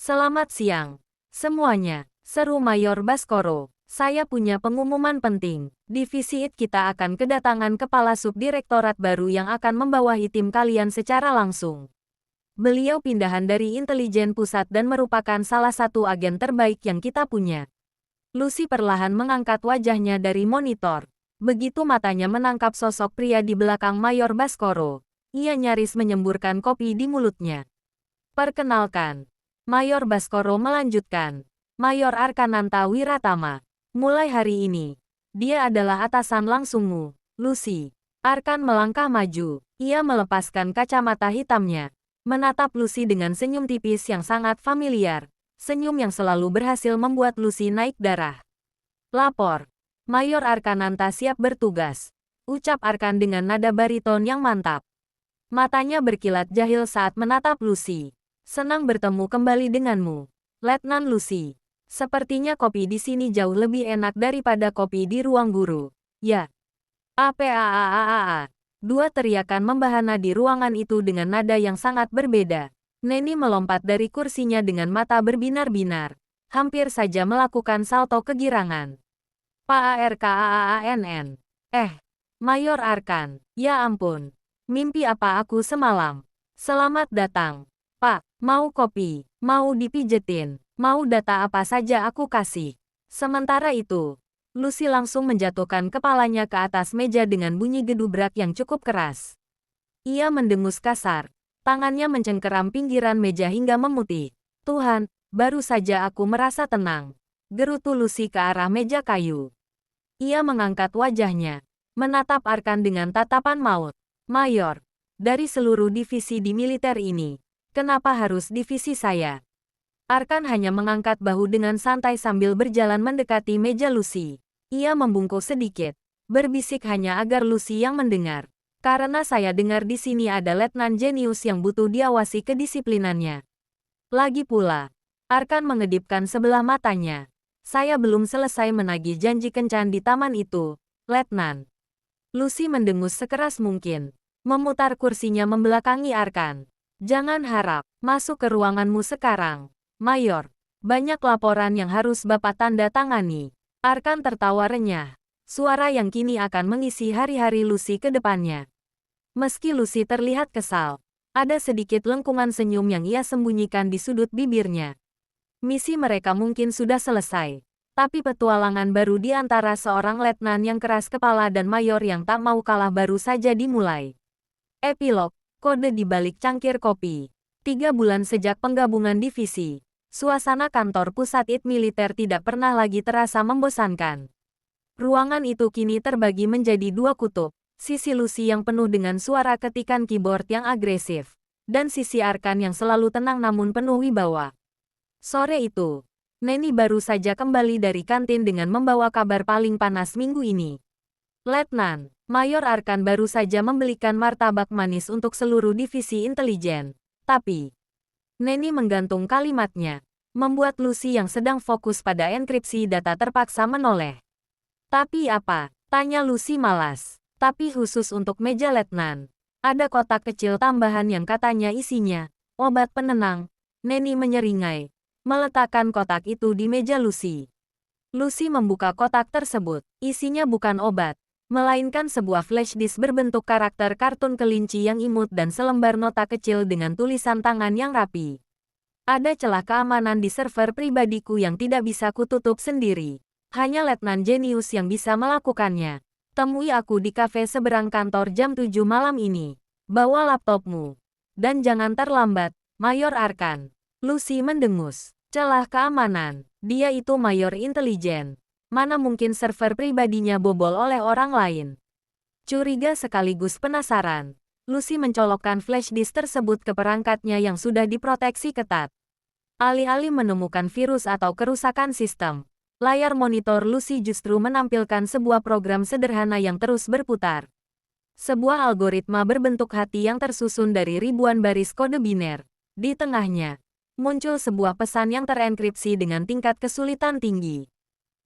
Selamat siang, semuanya, seru Mayor Baskoro. Saya punya pengumuman penting. Divisi IT kita akan kedatangan kepala subdirektorat baru yang akan membawahi tim kalian secara langsung. Beliau pindahan dari intelijen pusat dan merupakan salah satu agen terbaik yang kita punya. Lucy perlahan mengangkat wajahnya dari monitor. Begitu matanya menangkap sosok pria di belakang Mayor Baskoro, ia nyaris menyemburkan kopi di mulutnya. Perkenalkan, Mayor Baskoro melanjutkan. Mayor Arkananta Wiratama. Mulai hari ini, dia adalah atasan langsungmu, Lucy. Arkan melangkah maju. Ia melepaskan kacamata hitamnya, menatap Lucy dengan senyum tipis yang sangat familiar. Senyum yang selalu berhasil membuat Lucy naik darah. Lapor. Mayor Arkananta siap bertugas. Ucap Arkan dengan nada bariton yang mantap. Matanya berkilat jahil saat menatap Lucy. Senang bertemu kembali denganmu, Letnan Lucy. Sepertinya kopi di sini jauh lebih enak daripada kopi di ruang guru. Ya. Apaaaaaa. Dua teriakan membahana di ruangan itu dengan nada yang sangat berbeda. Neni melompat dari kursinya dengan mata berbinar-binar. Hampir saja melakukan salto kegirangan. PARKAANN. Mayor Arkan. Ya ampun. Mimpi apa aku semalam? Selamat datang, Pak. Mau kopi? Mau dipijetin? Mau data apa saja aku kasih. Sementara itu, Lucy langsung menjatuhkan kepalanya ke atas meja dengan bunyi gedubrak yang cukup keras. Ia mendengus kasar. Tangannya mencengkeram pinggiran meja hingga memutih. Tuhan, baru saja aku merasa tenang. Gerutu Lucy ke arah meja kayu. Ia mengangkat wajahnya, menatap Arkan dengan tatapan maut. Mayor, dari seluruh divisi di militer ini, kenapa harus divisi saya? Arkan hanya mengangkat bahu dengan santai sambil berjalan mendekati meja Lucy. Ia membungkuk sedikit, berbisik hanya agar Lucy yang mendengar. Karena saya dengar di sini ada letnan jenius yang butuh diawasi kedisiplinannya. Lagi pula, Arkan mengedipkan sebelah matanya. Saya belum selesai menagih janji kencan di taman itu, Letnan. Lucy mendengus sekeras mungkin, memutar kursinya membelakangi Arkan. Jangan harap, masuk ke ruanganmu sekarang. Mayor, banyak laporan yang harus Bapak tanda tangani. Arkan tertawa renyah. Suara yang kini akan mengisi hari-hari Lucy ke depannya. Meski Lucy terlihat kesal, ada sedikit lengkungan senyum yang ia sembunyikan di sudut bibirnya. Misi mereka mungkin sudah selesai, tapi petualangan baru di antara seorang letnan yang keras kepala dan mayor yang tak mau kalah baru saja dimulai. Epilog, kode di balik cangkir kopi. 3 bulan sejak penggabungan divisi, suasana kantor pusat IT militer tidak pernah lagi terasa membosankan. Ruangan itu kini terbagi menjadi dua kutub, sisi Lucy yang penuh dengan suara ketikan keyboard yang agresif, dan sisi Arkan yang selalu tenang namun penuh wibawa. Sore itu, Neni baru saja kembali dari kantin dengan membawa kabar paling panas minggu ini. Letnan, Mayor Arkan baru saja membelikan martabak manis untuk seluruh divisi intelijen. Tapi, Neni menggantung kalimatnya, membuat Lucy yang sedang fokus pada enkripsi data terpaksa menoleh. Tapi apa? Tanya Lucy malas. Tapi khusus untuk meja Letnan. Ada kotak kecil tambahan yang katanya isinya obat penenang. Neni menyeringai, meletakkan kotak itu di meja Lucy. Lucy membuka kotak tersebut. Isinya bukan obat, melainkan sebuah flash disk berbentuk karakter kartun kelinci yang imut dan selembar nota kecil dengan tulisan tangan yang rapi. Ada celah keamanan di server pribadiku yang tidak bisa kututup sendiri. Hanya Letnan Jenius yang bisa melakukannya. Temui aku di kafe seberang kantor jam 7 malam ini. Bawa laptopmu. Dan jangan terlambat, Mayor Arkan. Lucy mendengus. Celah keamanan. Dia itu mayor intelijen. Mana mungkin server pribadinya bobol oleh orang lain. Curiga sekaligus penasaran. Lucy mencolokkan flash disk tersebut ke perangkatnya yang sudah diproteksi ketat. Alih-alih menemukan virus atau kerusakan sistem, layar monitor Lucy justru menampilkan sebuah program sederhana yang terus berputar. Sebuah algoritma berbentuk hati yang tersusun dari ribuan baris kode biner. Di tengahnya, muncul sebuah pesan yang terenkripsi dengan tingkat kesulitan tinggi.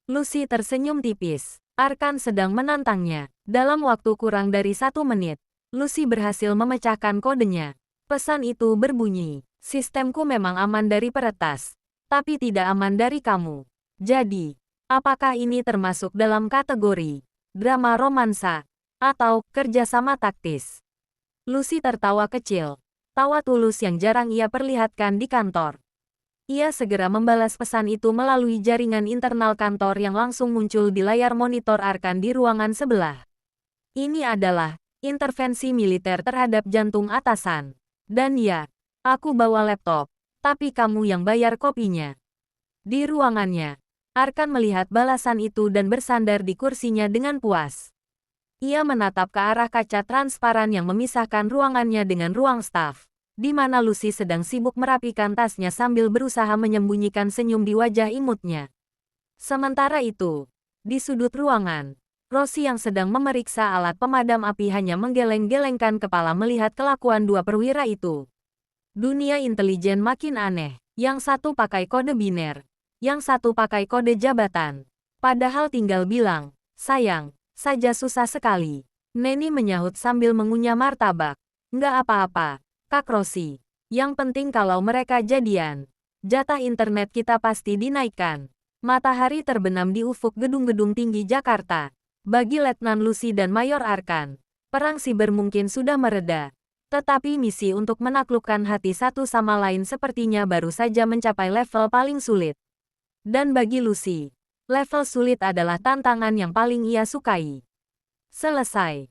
Lucy tersenyum tipis. Arkan sedang menantangnya. Dalam waktu kurang dari 1 menit, Lucy berhasil memecahkan kodenya. Pesan itu berbunyi, sistemku memang aman dari peretas, tapi tidak aman dari kamu. Jadi, apakah ini termasuk dalam kategori drama romansa atau kerjasama taktis? Lucy tertawa kecil, tawa tulus yang jarang ia perlihatkan di kantor. Ia segera membalas pesan itu melalui jaringan internal kantor yang langsung muncul di layar monitor Arkan di ruangan sebelah. Ini adalah intervensi militer terhadap jantung atasan. Dan ya, aku bawa laptop, tapi kamu yang bayar kopinya. Di ruangannya, Arkan melihat balasan itu dan bersandar di kursinya dengan puas. Ia menatap ke arah kaca transparan yang memisahkan ruangannya dengan ruang staf, di mana Lucy sedang sibuk merapikan tasnya sambil berusaha menyembunyikan senyum di wajah imutnya. Sementara itu, di sudut ruangan, Rosie yang sedang memeriksa alat pemadam api hanya menggeleng-gelengkan kepala melihat kelakuan dua perwira itu. Dunia intelijen makin aneh, yang satu pakai kode biner, yang satu pakai kode jabatan. Padahal tinggal bilang, sayang, saja susah sekali. Neni menyahut sambil mengunyah martabak. Nggak apa-apa, Kak Rosie. Yang penting kalau mereka jadian, jatah internet kita pasti dinaikkan. Matahari terbenam di ufuk gedung-gedung tinggi Jakarta. Bagi Letnan Lucy dan Mayor Arkan, perang siber mungkin sudah mereda. Tetapi misi untuk menaklukkan hati satu sama lain sepertinya baru saja mencapai level paling sulit. Dan bagi Lucy, level sulit adalah tantangan yang paling ia sukai. Selesai.